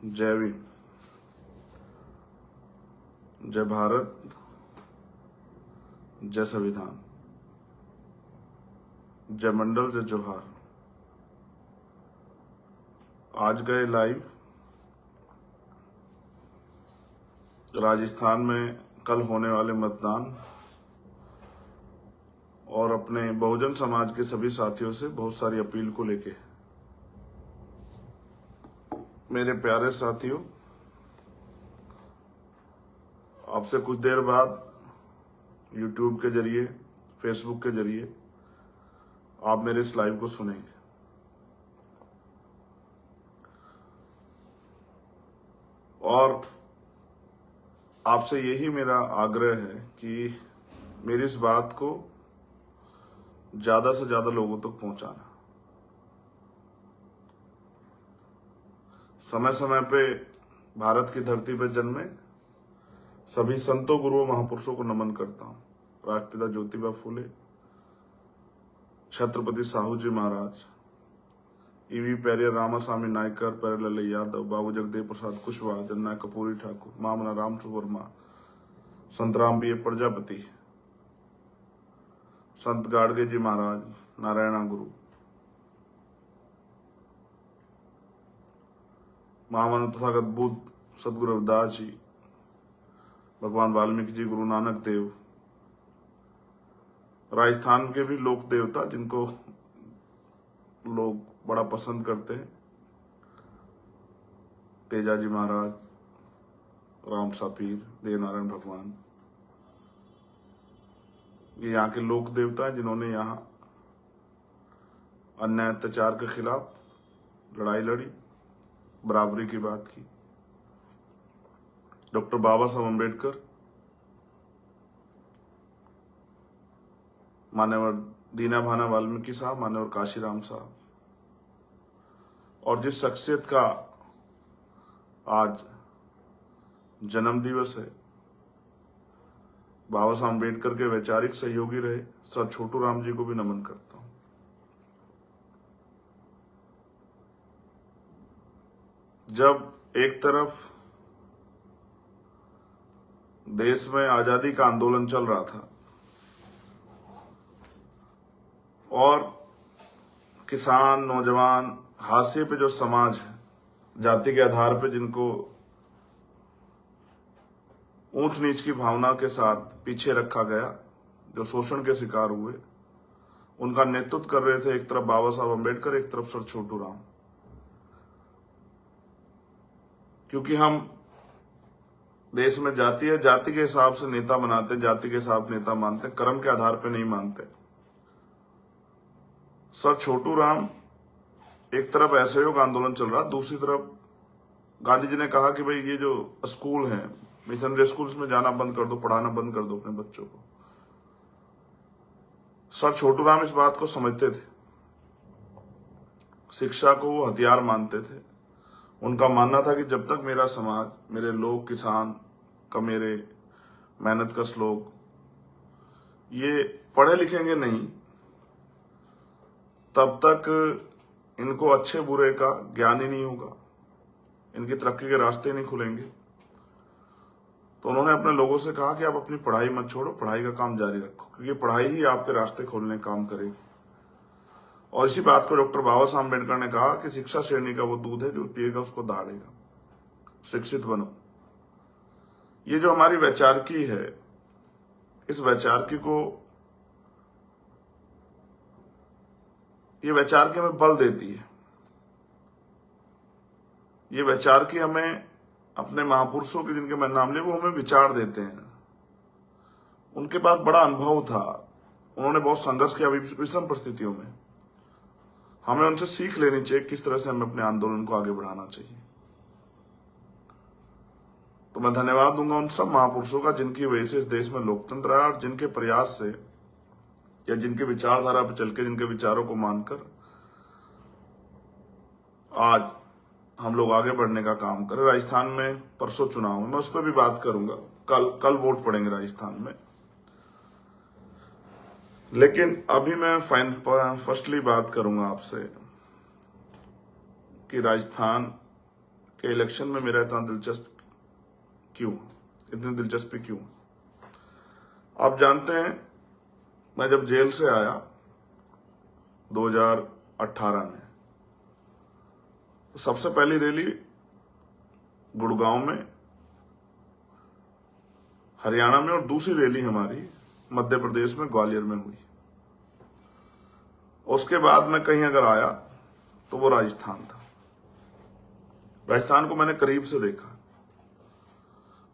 जय भीम, जय भारत, जय संविधान, जय मंडल, जय जोहार। आज गए लाइव राजस्थान में कल होने वाले मतदान और अपने बहुजन समाज के सभी साथियों से बहुत सारी अपील को लेके। मेरे प्यारे साथियों, आपसे कुछ देर बाद YouTube के जरिए, Facebook के जरिए आप मेरे इस लाइव को सुनेंगे। और आपसे यही मेरा आग्रह है कि मेरी इस बात को ज्यादा से ज्यादा लोगों तक पहुंचाना। समय समय पे भारत की धरती पर जन्मे सभी संतों, गुरुओं, महापुरुषों को नमन करता हूं। राष्ट्रपिता ज्योतिबा फूले, छत्रपति साहू जी महाराज, ईवी पेरियर, रामास्वामी नायकर, प्यारेलाल यादव, बाबू जगदेव प्रसाद कुशवाहा, जननायक कपूरी ठाकुर, मामला राम वर्मा, संत राम बी प्रजापति, संत गाड़गे जी महाराज, नारायणा गुरु, महामानव तथागत बुद्ध, सदगुरु रविदास जी, भगवान वाल्मीकि जी, गुरु नानक देव, राजस्थान के भी लोक देवता जिनको लोग बड़ा पसंद करते हैं, तेजा जी महाराज, राम सापीर, देवनारायण भगवान, ये यहाँ के लोक देवता हैं जिन्होंने यहाँ अन्याय अत्याचार के खिलाफ लड़ाई लड़ी, बराबरी की बात की। डॉक्टर बाबा साहब अम्बेडकर, मान्यवर दीना भाना वाल्मीकि साहब, मान्यवर काशीराम साहब, और जिस शख्सियत का आज जन्म दिवस है, बाबा साहब अम्बेडकर के वैचारिक सहयोगी रहे सर छोटू राम जी को भी नमन करता हूं। जब एक तरफ देश में आजादी का आंदोलन चल रहा था और किसान, नौजवान, हाशिए पे जो समाज है, जाति के आधार पे जिनको ऊंच नीच की भावना के साथ पीछे रखा गया, जो शोषण के शिकार हुए, उनका नेतृत्व कर रहे थे एक तरफ बाबा साहब अम्बेडकर, एक तरफ सर छोटू राम। क्योंकि हम देश में जाति है, जाति के हिसाब से नेता बनाते हैं, जाति के हिसाब नेता मानते हैं, कर्म के आधार पर नहीं मानते। सर छोटू राम, एक तरफ असहयोग आंदोलन चल रहा, दूसरी तरफ गांधी जी ने कहा कि भाई ये जो स्कूल हैं, मिशनरी स्कूल्स में जाना बंद कर दो, पढ़ाना बंद कर दो अपने बच्चों को। सर छोटू राम इस बात को समझते थे, शिक्षा को वो हथियार मानते थे। उनका मानना था कि जब तक मेरा समाज, मेरे लोग, किसान का, मेरे मेहनतकश लोग ये पढ़े लिखेंगे नहीं, तब तक इनको अच्छे बुरे का ज्ञान ही नहीं होगा, इनकी तरक्की के रास्ते नहीं खुलेंगे। तो उन्होंने अपने लोगों से कहा कि आप अपनी पढ़ाई मत छोड़ो, पढ़ाई का काम जारी रखो, क्योंकि पढ़ाई ही आपके रास्ते खोलने का काम करेगी। और इसी बात को डॉक्टर बाबा साहब अम्बेडकर ने कहा कि शिक्षा श्रेणी का वो दूध है जो पिएगा उसको दहाड़ेगा। शिक्षित बनो। ये जो हमारी वैचारिकी है, इस वैचारिकी को, ये वैचारिकी हमें बल देती है। ये वैचारिकी हमें अपने महापुरुषों के, जिनके मैं नाम ले, वो हमें विचार देते हैं। उनके पास बड़ा अनुभव था, उन्होंने बहुत संघर्ष किया विषम परिस्थितियों में। हमें उनसे सीख लेनी चाहिए किस तरह से हमें अपने आंदोलन को आगे बढ़ाना चाहिए। तो मैं धन्यवाद दूंगा उन सब महापुरुषों का जिनकी वजह से इस देश में लोकतंत्र आया, और जिनके प्रयास से या जिनके विचारधारा पर चल के, जिनके विचारों को मानकर आज हम लोग आगे बढ़ने का काम करें। राजस्थान में परसों चुनाव है, मैं उस पर भी बात करूंगा। कल वोट पड़ेंगे राजस्थान में। लेकिन अभी मैं फर्स्टली बात करूंगा आपसे कि राजस्थान कि इलेक्शन में मेरा इतनी दिलचस्पी क्यों। आप जानते हैं, मैं जब जेल से आया 2018 में, तो सबसे पहली रैली गुड़गांव में, हरियाणा में, और दूसरी रैली हमारी मध्य प्रदेश में ग्वालियर में हुई। उसके बाद मैं कहीं अगर आया तो वो राजस्थान था। राजस्थान को मैंने करीब से देखा।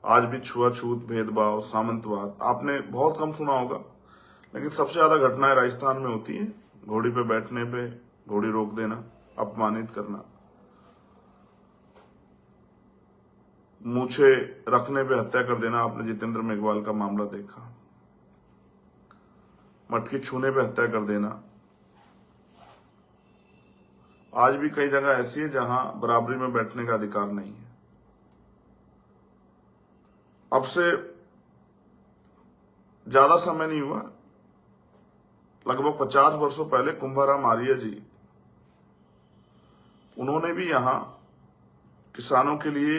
आज भी छुआछूत, भेदभाव, सामंतवाद आपने बहुत कम सुना होगा, लेकिन सबसे ज्यादा घटनाएं राजस्थान में होती हैं। घोड़ी पे बैठने पे घोड़ी रोक देना, अपमानित करना, मूछे रखने पे हत्या कर देना। आपने जितेंद्र मेघवाल का मामला देखा। मटकी छूने पे हत्या कर देना। आज भी कई जगह ऐसी है जहां बराबरी में बैठने का अधिकार नहीं है। अब से ज्यादा समय नहीं हुआ, लगभग 50 वर्षों पहले कुंभाराम आर्य जी, उन्होंने भी यहां किसानों के लिए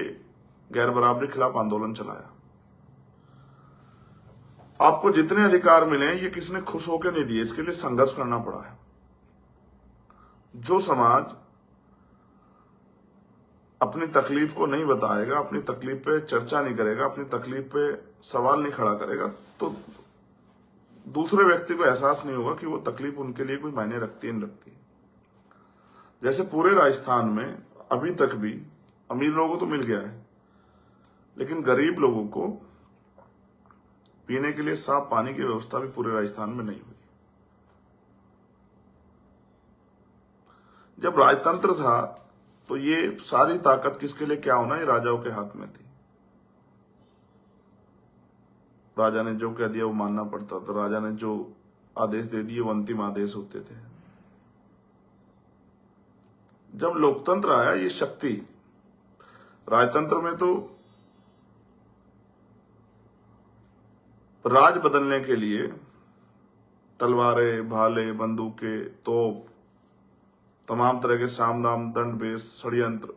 गैर बराबरी खिलाफ आंदोलन चलाया। आपको जितने अधिकार मिले ये किसने खुश होकर नहीं दिए, इसके लिए संघर्ष करना पड़ा है। जो समाज अपनी तकलीफ को नहीं बताएगा, अपनी तकलीफ पे चर्चा नहीं करेगा, अपनी तकलीफ पे सवाल नहीं खड़ा करेगा, तो दूसरे व्यक्ति को एहसास नहीं होगा कि वो तकलीफ उनके लिए कोई मायने रखती है नहीं रखती। जैसे पूरे राजस्थान में अभी तक भी अमीर लोगों को तो मिल गया है, लेकिन गरीब लोगों को पीने के लिए साफ पानी की व्यवस्था भी पूरे राजस्थान में नहीं हुई। जब राजतंत्र था तो ये सारी ताकत किसके लिए क्या होना, ये राजाओं के हाथ में थी। राजा ने जो कह दिया वो मानना पड़ता था। राजा ने जो आदेश दे दिए वो अंतिम आदेश होते थे। जब लोकतंत्र आया, ये शक्ति, राजतंत्र में तो राज बदलने के लिए तलवारें, भाले, बंदूकें, तोप, तमाम तरह के साम दाम दंड भेद, षड्यंत्र,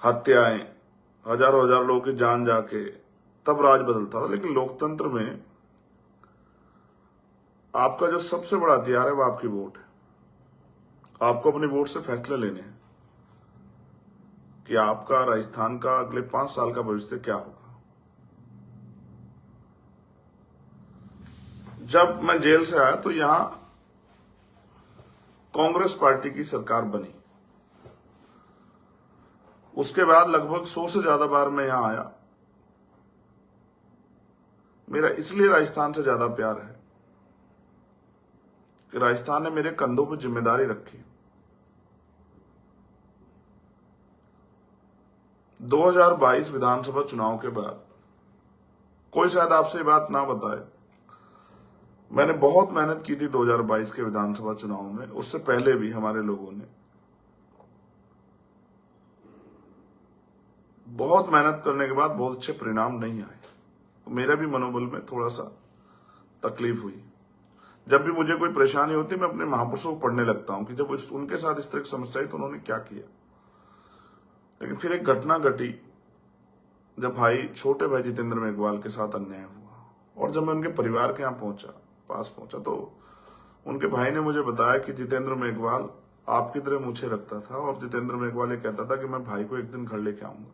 हत्याएं, हजारों हजार लोगों की जान जाके तब राज बदलता था। लेकिन लोकतंत्र में आपका जो सबसे बड़ा हथियार है वो आपकी वोट है। आपको अपनी वोट से फैसले लेने हैं कि आपका राजस्थान का अगले 5 साल का भविष्य क्या होगा। जब मैं जेल से आया तो यहां कांग्रेस पार्टी की सरकार बनी। उसके बाद लगभग 100 से ज्यादा बार मैं यहां आया। मेरा इसलिए राजस्थान से ज्यादा प्यार है कि राजस्थान ने मेरे कंधों पर जिम्मेदारी रखी। 2022 विधानसभा चुनाव के बाद कोई शायद आपसे ये बात ना बताए, मैंने बहुत मेहनत की थी 2022 के विधानसभा चुनाव में। उससे पहले भी हमारे लोगों ने बहुत मेहनत करने के बाद बहुत अच्छे परिणाम नहीं आए, तो मेरा भी मनोबल में थोड़ा सा तकलीफ हुई। जब भी मुझे कोई परेशानी होती मैं अपने महापुरुषों को पढ़ने लगता हूं कि जब उनके साथ इस तरह की समस्या आई तो उन्होंने क्या किया। लेकिन फिर एक घटना घटी जब छोटे भाई जितेंद्र मेघवाल के साथ अन्याय हुआ, और जब मैं उनके परिवार के यहाँ पास पहुंचा तो उनके भाई ने मुझे बताया कि जितेंद्र मेघवाल आपकी तरह मूछे रखता था, और जितेंद्र मेघवाल ये कहता था कि मैं भाई को एक दिन घर लेके आऊंगा।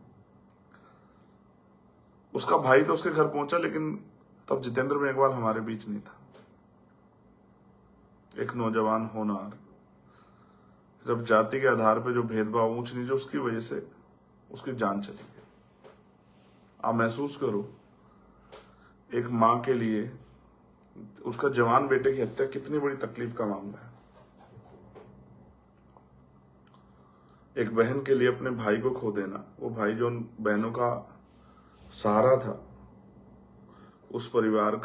उसका भाई तो उसके घर पहुंचा, लेकिन तब जितेंद्र मेघवाल हमारे बीच नहीं था। एक नौजवान होनहार, जब जाति के आधार पर जो भेदभाव, ऊंच नीच, उसकी वजह से उसकी जान चली गई। आप महसूस करो, एक मां के लिए उसका जवान बेटे की हत्या कितनी बड़ी तकलीफ का मामला है। एक बहन के लिए अपने भाई को खो देना, वो भाई जो उन बहनों का सहारा था, उस परिवार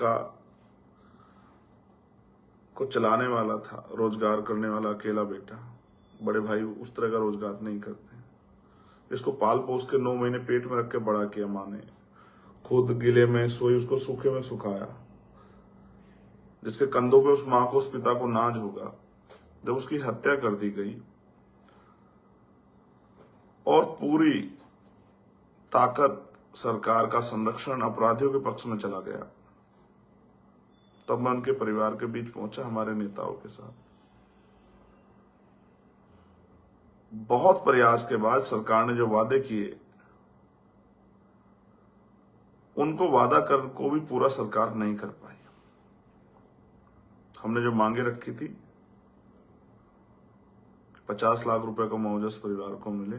को चलाने वाला था, रोजगार करने वाला अकेला बेटा। बड़े भाई उस तरह का रोजगार नहीं करते। इसको पाल पोस के 9 महीने पेट में रख के बड़ा किया मां ने, खुद गिले में सोई, उसको सूखे में सुखाया, जिसके कंधों पे उस मां को, उस पिता को नाज होगा। जब उसकी हत्या कर दी गई और पूरी ताकत सरकार का संरक्षण अपराधियों के पक्ष में चला गया। तब मैं उनके परिवार के बीच पहुंचा हमारे नेताओं के साथ। बहुत प्रयास के बाद सरकार ने जो वादे किए, उनको वादा कर को भी पूरा सरकार नहीं कर पाई। हमने जो मांगे रखी थी, 50 लाख रुपए का मुआवजा परिवार को मिले,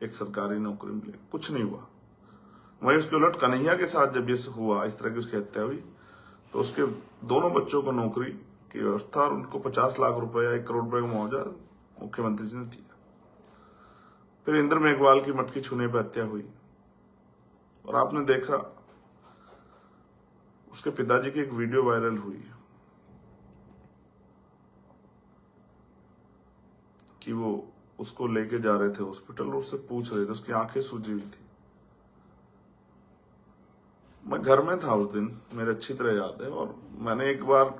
एक सरकारी नौकरी मिले, कुछ नहीं हुआ। वहीं उसके उलट कन्हैया के साथ जब ये हुआ, इस तरह की उसकी हत्या हुई, तो उसके दोनों बच्चों को नौकरी की व्यवस्था और उनको 50 लाख रुपए या 1 करोड़ रुपए का मुआवजा मुख्यमंत्री जी ने दिया। फिर इंद्र मेघवाल की मटकी छूने पर हत्या हुई और आपने देखा उसके पिताजी की एक वीडियो वायरल हुई कि वो उसको लेके जा रहे थे हॉस्पिटल और उससे पूछ रहे थे, उसकी आंखें सूजी हुई थी। मैं घर में था उस दिन, मेरे अच्छी तरह याद है, और मैंने एक बार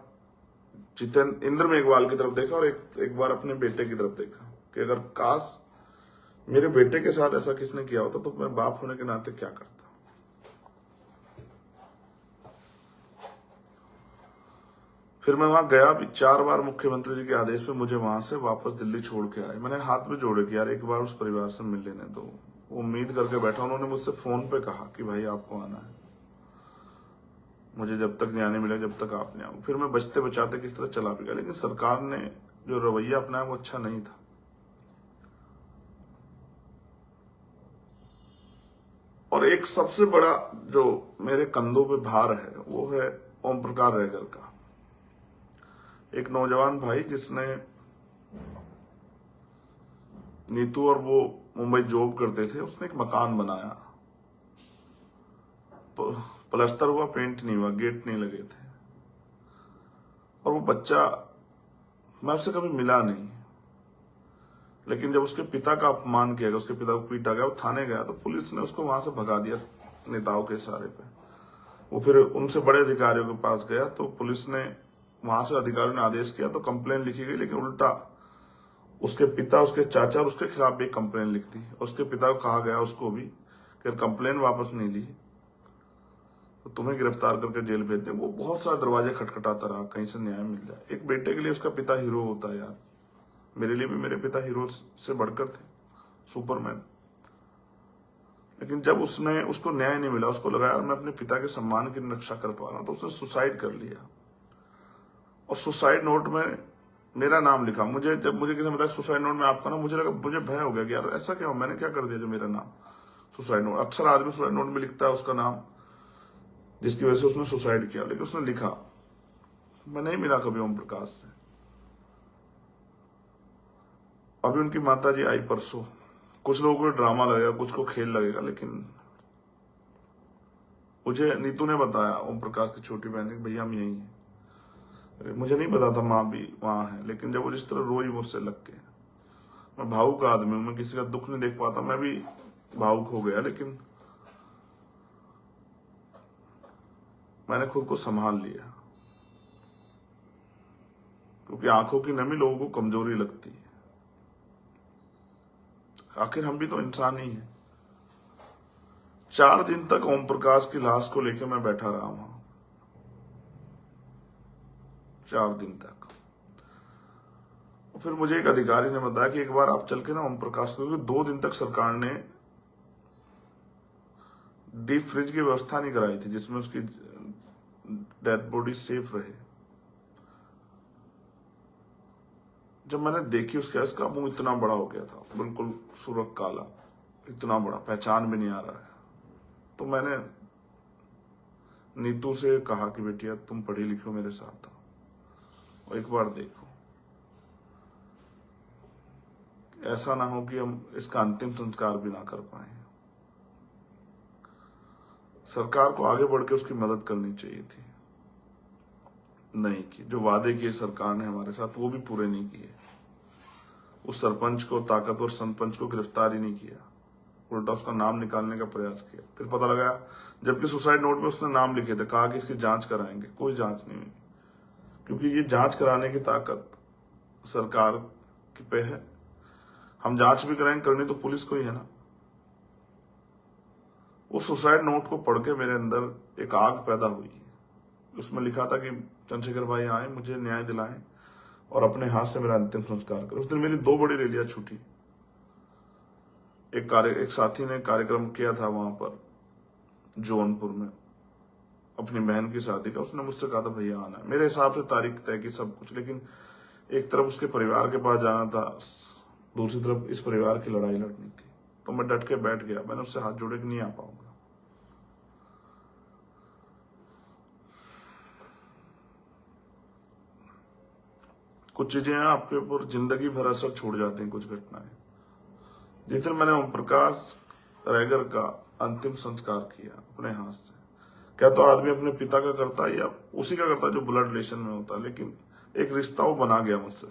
इंद्र मेघवाल की तरफ देखा और एक बार अपने बेटे की तरफ देखा कि अगर काश मेरे बेटे के साथ ऐसा किसने किया होता तो मैं बाप होने के नाते क्या करता। फिर मैं वहां गया भी 4 बार, मुख्यमंत्री जी के आदेश पे मुझे वहां से वापस दिल्ली छोड़ के आए। मैंने हाथ में जोड़े कि यार एक बार उस परिवार से मिल लेने दो। वो उम्मीद करके बैठा। उन्होंने मुझसे फोन पे कहा कि भाई आपको आना है, मुझे जब तक न्याय नहीं मिला जब तक आप नहीं आओ। फिर मैं बचते बचाते किस तरह चला भी गया, लेकिन सरकार ने जो रवैया अपनाया वो अच्छा नहीं था। और एक सबसे बड़ा जो मेरे कंधों पे भार है वो है ओम प्रकाश रेगर का। एक नौजवान भाई जिसने, नीतू और वो मुंबई जॉब करते थे, उसने एक मकान बनाया, प्लास्टर हुआ, पेंट नहीं हुआ, गेट नहीं लगे थे। और वो बच्चा, मैं उससे कभी मिला नहीं, लेकिन जब उसके पिता का अपमान किया गया, उसके पिता को पीटा गया, वो थाने गया तो पुलिस ने उसको वहां से भगा दिया नेताओं के इशारे पे। वो फिर उनसे बड़े अधिकारियों के पास गया तो पुलिस ने, वहां से अधिकारियों ने आदेश किया तो कंप्लेन लिखी गई, लेकिन उल्टा उसके पिता, उसके चाचा और उसके खिलाफ भी कंप्लेन लिख दी। और उसके पिता को कहा गया उसको भी कि कंप्लेन वापस नहीं ली तो तुम्हें गिरफ्तार करके जेल भेज दें। वो बहुत सारे दरवाजे खटखटाता रहा कहीं से न्याय मिल जाए। एक बेटे के लिए उसका पिता हीरो होता है यार, मेरे लिए भी मेरे पिता हीरो से बढ़कर थे, सुपरमैन। लेकिन जब उसको न्याय नहीं मिला, उसको लगा यार मैं अपने पिता के सम्मान की रक्षा कर पा रहा हूं, तो उसने सुसाइड कर लिया। और सुसाइड नोट में मेरा नाम लिखा। जब मुझे किसी ने बताया सुसाइड नोट में आपका नाम, मुझे लगा, मुझे भय हो गया कि यार ऐसा क्या हो, मैंने क्या कर दिया जो मेरा नाम सुसाइड नोट। अक्सर आदमी सुसाइड नोट में लिखता है उसका नाम जिसकी वजह से उसने सुसाइड किया, लेकिन उसने लिखा। मैं नहीं मिला कभी ओम प्रकाश से। अभी उनकी माता जी आई परसों। कुछ लोगों को ड्रामा लगेगा, कुछ को खेल लगेगा, लेकिन मुझे नीतू ने बताया, ओम प्रकाश की छोटी बहन, भैया हम यही है। मुझे नहीं पता था माँ भी वहां है, लेकिन जब वो जिस तरह रोई मुझसे लग के, मैं भावुक आदमी हूं, मैं किसी का दुख नहीं देख पाता, मैं भी भावुक हो गया, लेकिन मैंने खुद को संभाल लिया, क्योंकि आंखों की नमी लोगों को कमजोरी लगती है। आखिर हम भी तो इंसान ही हैं। 4 दिन तक ओम प्रकाश की लाश को लेकर मैं बैठा रहा वहां, 4 दिन तक। और फिर मुझे एक अधिकारी ने बताया कि एक बार आप चल के ना ओम प्रकाश को, क्योंकि 2 दिन तक सरकार ने डीप फ्रिज की व्यवस्था नहीं कराई थी जिसमें उसकी डेड बॉडी सेफ रहे। जब मैंने देखी उसका मुंह इतना बड़ा हो गया था, बिल्कुल सुर्ख काला, इतना बड़ा, पहचान भी नहीं आ रहा है। तो मैंने नीतू से कहा कि बेटिया तुम पढ़ी लिखो मेरे साथ और एक बार देखो, ऐसा ना हो कि हम इसका अंतिम संस्कार भी ना कर पाए। सरकार को आगे बढ़ के उसकी मदद करनी चाहिए थी, नहीं की। जो वादे किए सरकार ने हमारे साथ वो भी पूरे नहीं किए। उस सरपंच को, ताकतवर सरपंच को गिरफ्तार ही नहीं किया, उल्टा उसका नाम निकालने का प्रयास किया। फिर पता लगा, जबकि सुसाइड नोट में उसने नाम लिखे थे, कहा कि इसकी जांच कराएंगे, कोई जांच नहीं हुई, क्योंकि ये जांच कराने की ताकत सरकार की पे है। हम जांच भी कराएंगे, करनी तो पुलिस को ही है ना। उस सुसाइड नोट को पढ़ के मेरे अंदर एक आग पैदा हुई। उसमें लिखा था कि चंद्रशेखर भाई आए, मुझे न्याय दिलाएं और अपने हाथ से मेरा अंतिम संस्कार करें। उस दिन मेरी 2 बड़ी रैलियां छूटी। एक साथी ने कार्यक्रम किया था वहां पर जौनपुर में अपनी बहन की शादी का। उसने मुझसे कहा था भैया आना है। मेरे हिसाब से तारीख तय की सब कुछ, लेकिन एक तरफ उसके परिवार के पास जाना था, दूसरी तरफ इस परिवार की लड़ाई लड़नी थी। तो मैं डट के बैठ गया। मैंने उससे हाथ जोड़े कि नहीं आ पाऊंगा। कुछ चीजें आपके ऊपर जिंदगी भर असर छोड़ जाती हैं, कुछ घटनाएं। जिस दिन मैंने ओम प्रकाश रैगर का अंतिम संस्कार किया अपने हाथ से, क्या तो आदमी अपने पिता का करता है या उसी का करता जो ब्लड रिलेशन में होता, लेकिन एक रिश्ता वो बना गया मुझसे।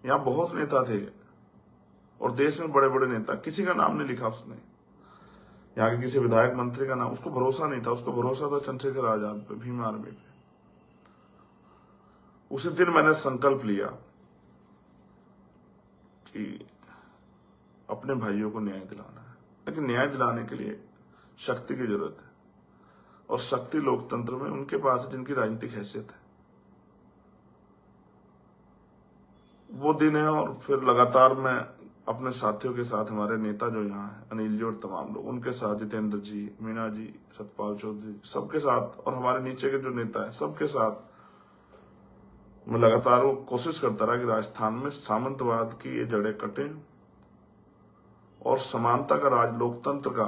यहाँ बहुत नेता थे और देश में बड़े बड़े नेता, किसी का नाम नहीं लिखा उसने। यहाँ के किसी विधायक मंत्री का नाम, उसको भरोसा नहीं था। उसको भरोसा था चंद्रशेखर आजाद पे, भीम आर्मी पे। उसी दिन मैंने संकल्प लिया कि अपने भाइयों को न्याय दिलाना है, लेकिन न्याय दिलाने के लिए शक्ति की जरूरत है, और शक्ति लोकतंत्र में उनके पास है जिनकी राजनीतिक हैसियत है। वो दिन है। और फिर लगातार मैं अपने साथियों के साथ, हमारे नेता जो यहाँ है, अनिल जी और तमाम लोग, उनके साथ, जितेंद्र जी, मीना जी, सतपाल चौधरी, सबके साथ, और हमारे नीचे के जो नेता है सबके साथ मैं लगातार वो कोशिश करता रहा कि राजस्थान में सामंतवाद की ये जड़ें कटें और समानता का राज, लोकतंत्र का,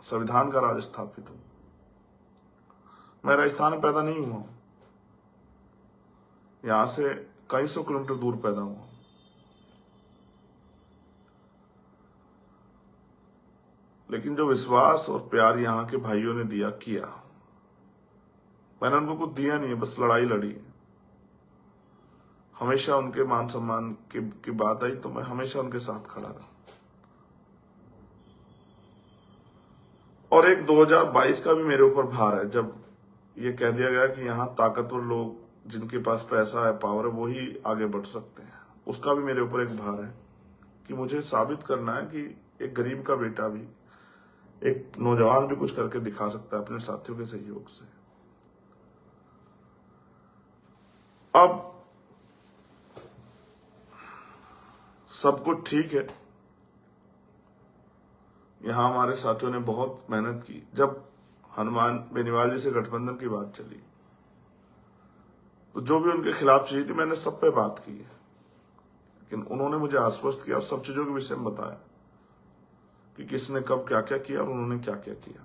संविधान का राज स्थापित हो। मैं राजस्थान में पैदा नहीं हुआ, यहां से कई सौ किलोमीटर दूर पैदा हुआ। लेकिन जो विश्वास और प्यार यहाँ के भाइयों ने दिया किया, मैंने उनको कुछ दिया नहीं है, बस लड़ाई लड़ी। हमेशा उनके मान सम्मान की बात आई तो मैं हमेशा उनके साथ खड़ा रहा। और एक 2022 का भी मेरे ऊपर भार है, जब ये कह दिया गया कि यहाँ ताकतवर लोग, जिनके पास पैसा है, पावर है, वो ही आगे बढ़ सकते हैं। उसका भी मेरे ऊपर एक भार है कि मुझे साबित करना है कि एक गरीब का बेटा भी, एक नौजवान भी कुछ करके दिखा सकता है अपने साथियों के सहयोग से। अब सब कुछ ठीक है। यहां हमारे साथियों ने बहुत मेहनत की। जब हनुमान बेनीवाल जी से गठबंधन की बात चली तो जो भी उनके खिलाफ चीज थी मैंने सब पे बात की है, लेकिन उन्होंने मुझे आश्वस्त किया और सब चीजों के विषय में बताया कि किसने कब क्या क्या किया और उन्होंने क्या क्या किया।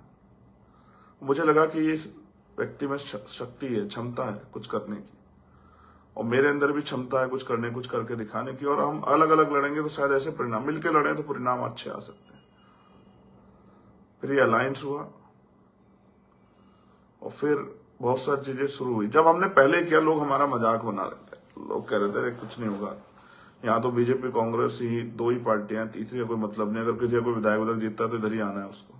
मुझे लगा कि इस व्यक्ति में शक्ति है, क्षमता है कुछ करने की, और मेरे अंदर भी क्षमता है कुछ करने, कुछ करके दिखाने की। और हम अलग अलग लड़ेंगे तो शायद ऐसे परिणाम, मिलकर लड़े तो परिणाम अच्छे आ सकते हैं। फिर ये अलायंस हुआ और फिर बहुत सारी चीजें शुरू हुई। जब हमने पहले किया, लोग हमारा मजाक बना रहे थे, लोग कह रहे थे कुछ नहीं होगा, यहाँ तो बीजेपी कांग्रेस ही 2 ही पार्टियां, तीसरी का कोई मतलब नहीं, अगर किसी का कोई विधायक उधर जीतता है तो इधर ही आना है उसको।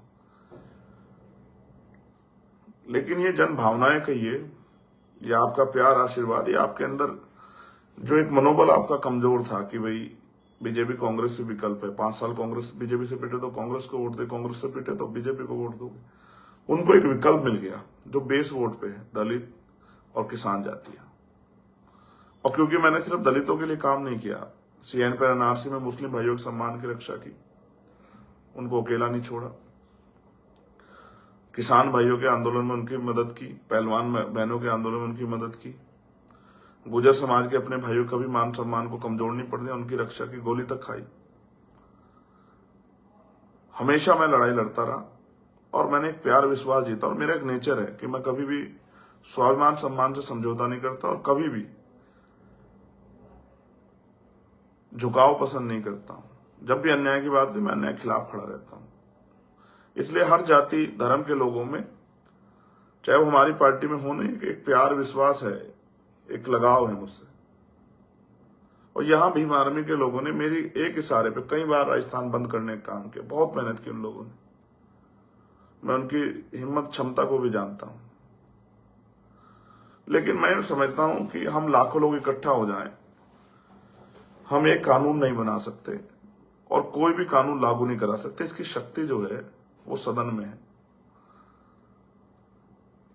लेकिन ये जन भावनाएं कहिए, ये आपका प्यार, आशीर्वाद, ये आपके अंदर जो एक मनोबल आपका कमजोर था कि भाई बीजेपी कांग्रेस से विकल्प है, 5 साल कांग्रेस बीजेपी से पिटे तो कांग्रेस को वोट दे, कांग्रेस से पिटे तो बीजेपी को वोट दोगे, उनको एक विकल्प मिल गया जो बेस वोट पे है, दलित और किसान जातियां। और क्योंकि मैंने सिर्फ दलितों के लिए काम नहीं किया, सीएन पर एनआरसी में मुस्लिम भाइयों के सम्मान की रक्षा की, उनको अकेला नहीं छोड़ा, किसान भाइयों के आंदोलन में उनकी मदद की, पहलवान बहनों के आंदोलन में उनकी मदद की, गुर्जर समाज के अपने भाइयों का भी मान सम्मान को कमजोर नहीं पड़ने, उनकी रक्षा की, गोली तक खाई। हमेशा मैं लड़ाई लड़ता रहा और मैंने एक प्यार विश्वास जीता। और मेरा एक नेचर है कि मैं कभी भी स्वाभिमान सम्मान से समझौता नहीं करता और कभी भी झुकाव पसंद नहीं करता हूं। जब भी अन्याय की बात है मैं अन्याय के खिलाफ खड़ा रहता हूं। इसलिए हर जाति धर्म के लोगों में, चाहे वो हमारी पार्टी में हो नहीं, एक प्यार विश्वास है, एक लगाव है मुझसे। और यहां भीम आर्मी के लोगों ने मेरी एक इशारे पे कई बार राजस्थान बंद करने का काम किया, बहुत मेहनत की उन लोगों ने। मैं उनकी हिम्मत क्षमता को भी जानता हूं, लेकिन मैं समझता हूं कि हम लाखों लोग इकट्ठा हो जाएं, हम एक कानून नहीं बना सकते और कोई भी कानून लागू नहीं करा सकते। इसकी शक्ति जो है वो सदन में है।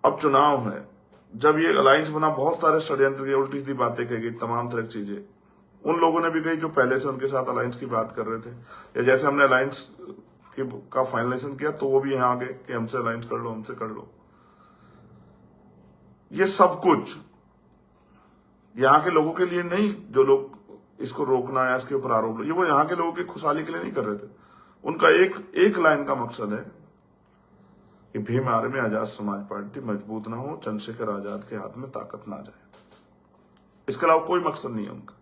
अब चुनाव है, जब ये अलायंस बना बहुत सारे षड्यंत्र की उल्टी सीधी बातें कही गई, तमाम तरह की चीजें उन लोगों ने भी कही जो पहले से उनके साथ अलायंस की बात कर रहे थे, या जैसे हमने अलायंस का फाइनलाइजेशन किया तो वो भी यहां आ गए कि हमसे अलायंस कर लो, हमसे कर लो। ये सब कुछ यहाँ के लोगों के लिए नहीं, जो लोग इसको रोकना है, इसके ऊपर आरोप, ये वो यहाँ के लोगों की खुशहाली के लिए नहीं कर रहे थे। उनका एक लाइन का मकसद है कि भीम आर्मी आजाद समाज पार्टी मजबूत ना हो, चंद्रशेखर आजाद के हाथ में ताकत ना जाए। इसके अलावा कोई मकसद नहीं है उनका।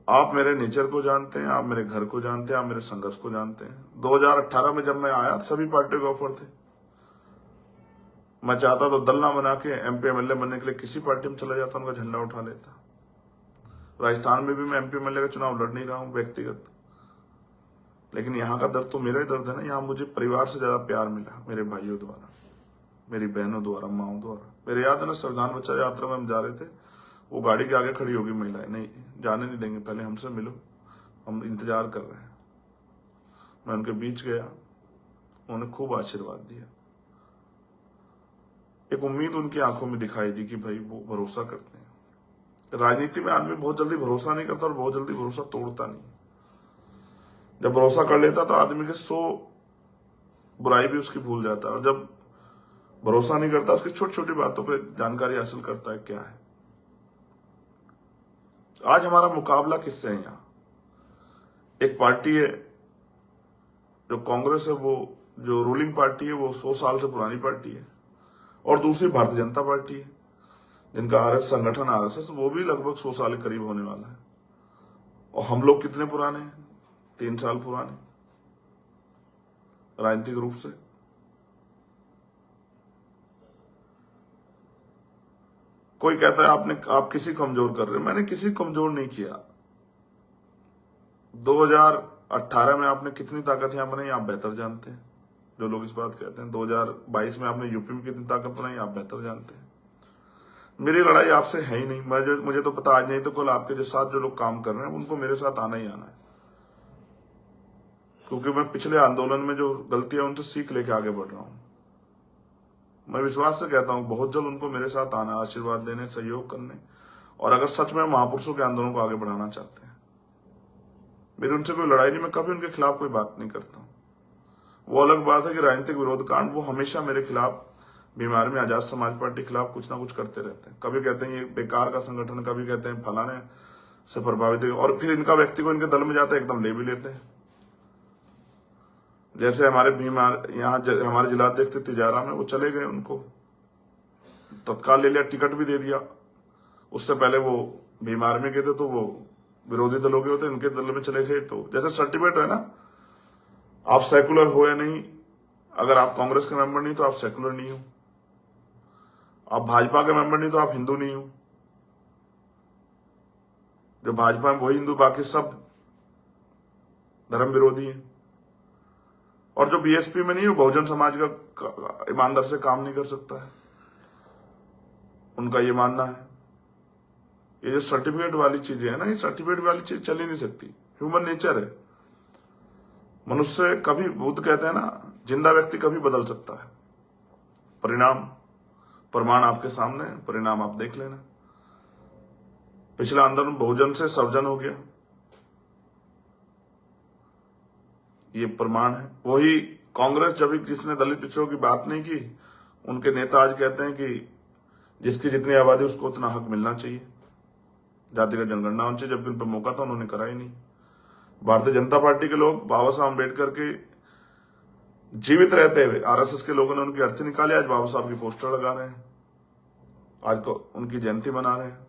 आप मेरे नेचर को जानते हैं, आप मेरे घर को जानते हैं, आप मेरे संघर्ष को जानते हैं। 2018 में जब मैं आया सभी पार्टियों के ऑफर थे। मैं चाहता तो दल ना बना के एमपी एमएलए बनने के लिए किसी पार्टी में चला जाता, उनका झंडा उठा लेता। राजस्थान में भी मैं एमपी एमएलए का चुनाव लड़ नहीं रहा हूं व्यक्तिगत, लेकिन यहाँ का दर्द तो मेरा ही दर्द है ना। यहाँ मुझे परिवार से ज्यादा प्यार मिला, मेरे भाइयों द्वारा, मेरी बहनों द्वारा, माओ द्वारा। मेरे याद है ना, संविधान बच्चा यात्रा में हम जा रहे थे, वो गाड़ी के आगे खड़ी होगी महिलाएं, नहीं जाने नहीं देंगे, पहले हमसे मिलो, हम इंतजार कर रहे हैं। मैं उनके बीच गया, उन्होंने खूब आशीर्वाद दिया। एक उम्मीद उनकी आंखों में दिखाई दी कि भाई वो भरोसा करते हैं। राजनीति में आदमी बहुत जल्दी भरोसा नहीं करता और बहुत जल्दी भरोसा तोड़ता नहीं। जब भरोसा कर लेता तो आदमी के 100 बुराई भी उसकी भूल जाता है, और जब भरोसा नहीं करता उसकी छोटी छोटी बातों पे जानकारी हासिल करता है क्या है। आज हमारा मुकाबला किससे है? यहाँ एक पार्टी है जो कांग्रेस है, वो जो रूलिंग पार्टी है, वो 100 साल से पुरानी पार्टी है, और दूसरी भारतीय जनता पार्टी है जिनका संगठन आरएसएस, वो भी लगभग 100 साल के करीब होने वाला है। और हम लोग कितने पुराने हैं? 3 साल पुराने राजनीतिक रूप से। कोई कहता है आप किसी कमजोर कर रहे हो। मैंने किसी कमजोर नहीं किया। 2018 में आपने कितनी ताकत यहां बनाई आप बेहतर जानते हैं। जो लोग इस बात कहते हैं 2022 में आपने यूपी में कितनी ताकत बनाई आप बेहतर जानते हैं। मेरी लड़ाई आपसे है ही नहीं। मुझे तो पता, आज नहीं तो कल आपके जो साथ जो लोग काम कर रहे हैं उनको मेरे साथ आना ही आना है, क्योंकि मैं पिछले आंदोलन में जो गलतियां उनसे सीख लेके आगे बढ़ रहा हूं। मैं विश्वास से कहता हूं बहुत जल्द उनको मेरे साथ आना, आशीर्वाद देने, सहयोग करने, और अगर सच में महापुरुषों के आंदोलन को आगे बढ़ाना चाहते हैं। मेरी उनसे कोई लड़ाई नहीं, मैं कभी उनके खिलाफ कोई बात नहीं करता हूं। वो अलग बात है कि राजनीतिक विरोध कांड वो हमेशा मेरे खिलाफ, भीम आर्मी आजाद समाज पार्टी के खिलाफ कुछ ना कुछ करते रहते हैं। कभी कहते हैं ये बेकार का संगठन, कभी कहते हैं फलाने से प्रभावित है, और फिर इनका व्यक्ति को इनके दल में जाता है एकदम ले भी लेते हैं। जैसे हमारे यहाँ हमारे जिलाध्यक्ष थे तिजारा में, वो चले गए, उनको तत्काल ले लिया, टिकट भी दे दिया। उससे पहले वो भीम आर्मी के थे तो वो विरोधी दलों के होते, इनके दल में चले गए। तो जैसे सर्टिफिकेट है ना, आप सेकुलर हो या नहीं, अगर आप कांग्रेस के मेंबर नहीं तो आप सेकुलर नहीं हो, आप भाजपा के मेंबर नहीं तो आप हिंदू नहीं हो। जो भाजपा में वही हिंदू, बाकी सब धर्म विरोधी है। और जो बीएसपी में नहीं हो, बहुजन समाज का ईमानदार से काम नहीं कर सकता है, उनका ये मानना है। ये जो सर्टिफिकेट वाली चीजें है ना, ये सर्टिफिकेट वाली चीज चल ही नहीं सकती। ह्यूमन नेचर है, मनुष्य कभी, बुद्ध कहते हैं ना, जिंदा व्यक्ति कभी बदल सकता है। प्रमाण आपके सामने, परिणाम आप देख लेना। पिछला आंदोलन बहुजन से सर्वजन हो गया, ये प्रमाण है। वही कांग्रेस, जब जिसने दलित पिछड़ों की बात नहीं की, उनके नेता आज कहते हैं कि जिसकी जितनी आबादी उसको उतना हक मिलना चाहिए, जातिगत जनगणना होनी चाहिए, जबकि उन पर मौका था, उन्होंने करा ही नहीं। भारतीय जनता पार्टी के लोग बाबा साहब अम्बेडकर के जीवित रहते हुए, आरएसएस के लोगों ने उनकी अर्थी निकाली, आज बाबा साहब की पोस्टर लगा रहे हैं, आज को उनकी जयंती मना रहे हैं।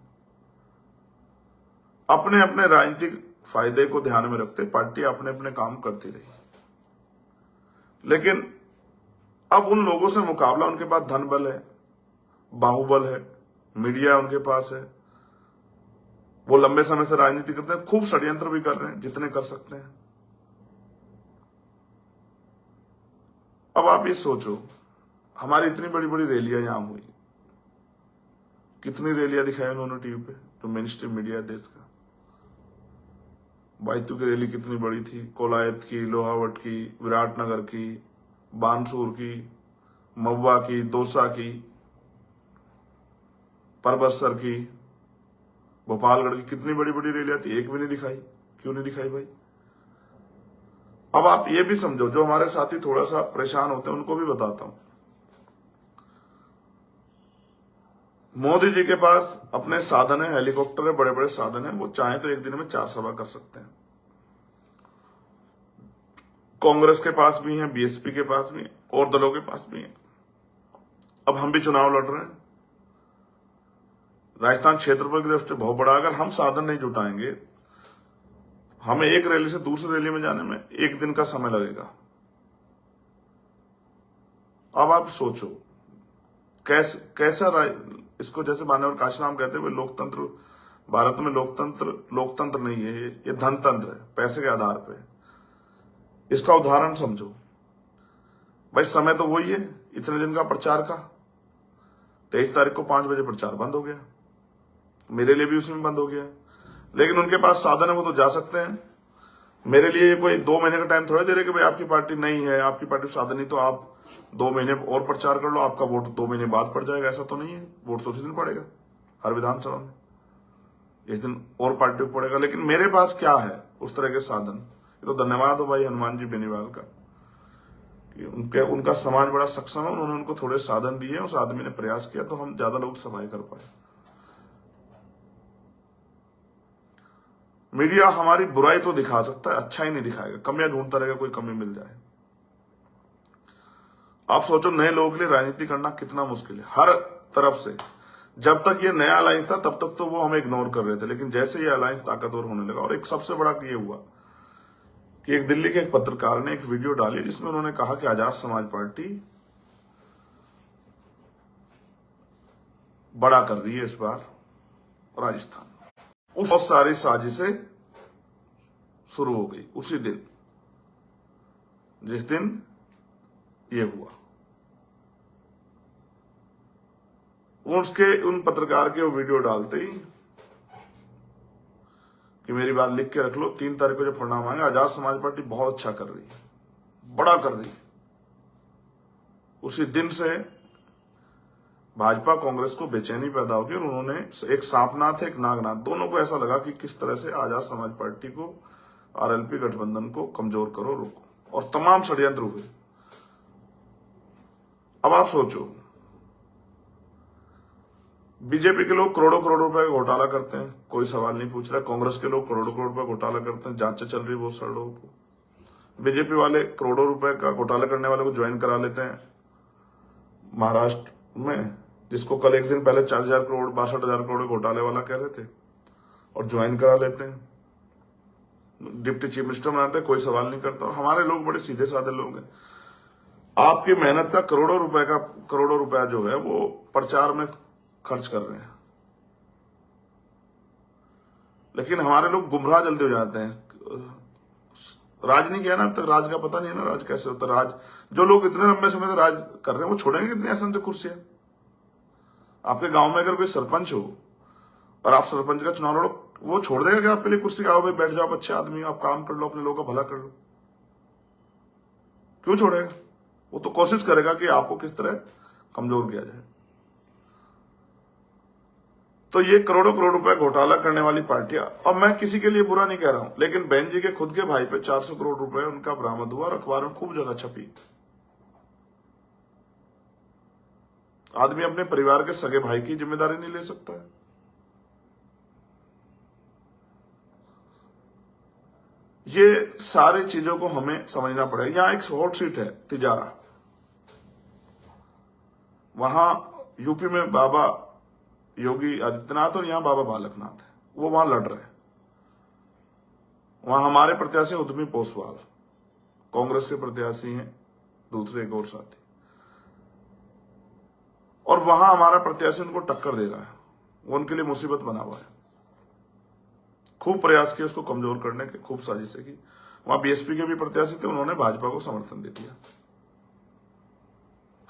अपने अपने राजनीतिक फायदे को ध्यान में रखते पार्टी अपने अपने काम करती रही, लेकिन अब उन लोगों से मुकाबला, उनके पास धन बल है, बाहुबल है, मीडिया उनके पास है, वो लंबे समय से राजनीति करते हैं, खूब षड्यंत्र भी कर रहे हैं जितने कर सकते हैं। अब आप ये सोचो, हमारी इतनी बड़ी बड़ी रैलियां यहां हुई, कितनी रैलियां दिखाई उन्होंने टीवी पे, जो मेन स्ट्रीम मीडिया है देश का। बायतू की रैली कितनी बड़ी थी, कोलायत की, लोहावट की, विराटनगर की, बानसूर की, महुआ की, दौसा की, परबतसर की, भोपालगढ़ की कितनी बड़ी बड़ी रैलियां थी, एक भी नहीं दिखाई। क्यों नहीं दिखाई भाई? अब आप ये भी समझो, जो हमारे साथी थोड़ा सा परेशान होते हैं उनको भी बताता हूं। मोदी जी के पास अपने साधन है, हेलीकॉप्टर है, बड़े बड़े साधन है, वो चाहे तो एक दिन में 4 सभा कर सकते हैं। कांग्रेस के पास भी है, बीएसपी के पास भी है, और दलों के पास भी है। अब हम भी चुनाव लड़ रहे हैं। राजस्थान क्षेत्रफल की दृष्टि बहुत बड़ा, अगर हम साधन नहीं जुटाएंगे, हमें एक रैली से दूसरी रैली में जाने में 1 दिन का समय लगेगा। अब आप सोचो कैसा इसको जैसे मान्यवर काशीराम कहते हुए, लोकतंत्र भारत में लोकतंत्र नहीं है, ये धनतंत्र है, पैसे के आधार पे। इसका उदाहरण समझो भाई, समय तो वही है, इतने दिन का प्रचार का। 23 तारीख को 5 बजे प्रचार बंद हो गया, मेरे लिए भी उसमें बंद हो गया, लेकिन उनके पास साधन है, वो तो जा सकते हैं। मेरे लिए कोई 2 महीने का टाइम थोड़ा दे रहे कि भाई आपकी पार्टी नहीं है, आपकी पार्टी साधन नहीं, तो आप 2 महीने और प्रचार कर लो, आपका वोट 2 महीने बाद पड़ जाएगा। ऐसा तो नहीं है, वोट तो उसी दिन पड़ेगा हर विधानसभा में, इस दिन और पार्टी को पड़ेगा। लेकिन मेरे पास क्या है उस तरह के साधन? ये तो धन्यवाद हो भाई हनुमान जी बेनीवाल का, कि उनका समाज बड़ा सक्षम है, उन्होंने उनको थोड़े साधन दिए, उस आदमी ने प्रयास किया तो हम ज्यादा लोग सभाएं कर पाए। मीडिया हमारी बुराई तो दिखा सकता है, अच्छा ही नहीं दिखाएगा, कमियां ढूंढता रहेगा, कोई कमी मिल जाए। आप सोचो, नए लोगों के लिए राजनीति करना कितना मुश्किल है, हर तरफ से। जब तक ये नया अलायंस था तब तक तो वो हमें इग्नोर कर रहे थे, लेकिन जैसे ये अलायंस ताकतवर होने लगा, और एक सबसे बड़ा ये हुआ कि एक दिल्ली के एक पत्रकार ने एक वीडियो डाली जिसमें उन्होंने कहा कि आजाद समाज पार्टी बड़ा कर रही है इस बार राजस्थान। उस बहुत सारी साजिशें शुरू हो गई उसी दिन, जिस दिन ये हुआ। उन पत्रकार के वो वीडियो डालते ही कि मेरी बात लिख के रख लो, 3 तारीख को जब परिणाम आएंगे, आजाद समाज पार्टी बहुत अच्छा कर रही है, बड़ा कर रही है। उसी दिन से भाजपा कांग्रेस को बेचैनी पैदा होगी, और उन्होंने एक सांपनाथ एक नागनाथ, दोनों को ऐसा लगा कि किस तरह से आजाद समाज पार्टी को, आरएलपी गठबंधन को कमजोर करो, रोको, और तमाम षड्यंत्र हुए। अब आप सोचो, बीजेपी के लोग करोड़ों करोड़ रुपए का घोटाला करते हैं, कोई सवाल नहीं पूछ रहा। कांग्रेस के लोग करोड़ों करोड़ रुपए घोटाला करते हैं, जांचें चल रही बहुत सारे लोगों को। बीजेपी वाले करोड़ों रुपए का घोटाला करने वाले को ज्वाइन करा लेते हैं महाराष्ट्र में, जिसको कल एक दिन पहले 40,000 करोड़ 62,000 करोड़ घोटाले वाला कह रहे थे, और ज्वाइन करा लेते हैं, डिप्टी चीफ मिनिस्टर बनाते हैं, कोई सवाल नहीं करता। और हमारे लोग बड़े सीधे साधे लोग हैं, आपकी मेहनत का करोड़ों रुपया जो है वो प्रचार में खर्च कर रहे हैं। लेकिन हमारे लोग गुमराह जल्दी हो जाते हैं। राज नहीं किया ना अब तक, राज का पता नहीं है ना, राज कैसे होता है। राज जो लोग इतने लंबे समय से राज कर रहे हैं, वो छोड़ेंगे कितनी आसान से कुर्सियां? आपके गांव में अगर कोई सरपंच हो और आप सरपंच का चुनाव लड़ो, वो छोड़ देगा कि आपके लिए कुर्सी? आओ भाई बैठ जाओ, आप अच्छे आदमी हो, आप काम कर लो, अपने लोगों का भला कर लो। क्यों छोड़ेगा? वो तो कोशिश करेगा कि आपको किस तरह कमजोर किया जाए। तो ये करोड़ों करोड़ रुपए घोटाला करने वाली पार्टियां, और मैं किसी के लिए बुरा नहीं कह रहा हूं, लेकिन बहन जी के खुद के भाई पे 400 करोड़ रुपए उनका बरामद हुआ, और अखबार में खूब जगह छपी। आदमी अपने परिवार के सगे भाई की जिम्मेदारी नहीं ले सकता है। ये सारी चीजों को हमें समझना पड़ेगा। यहां एक हॉट सीट है तिजारा, वहां यूपी में बाबा योगी आदित्यनाथ और यहां बाबा बालकनाथ है, वो वहां लड़ रहे हैं। वहां हमारे प्रत्याशी उद्यमी पोसवाल, कांग्रेस के प्रत्याशी हैं दूसरे एक और साथी, और वहां हमारा प्रत्याशी उनको टक्कर दे रहा है, वो उनके लिए मुसीबत बना हुआ है। खूब प्रयास किए उसको कमजोर करने के, खूब साजिशें की। वहां बीएसपी के भी प्रत्याशी थे, उन्होंने भाजपा को समर्थन दे दिया।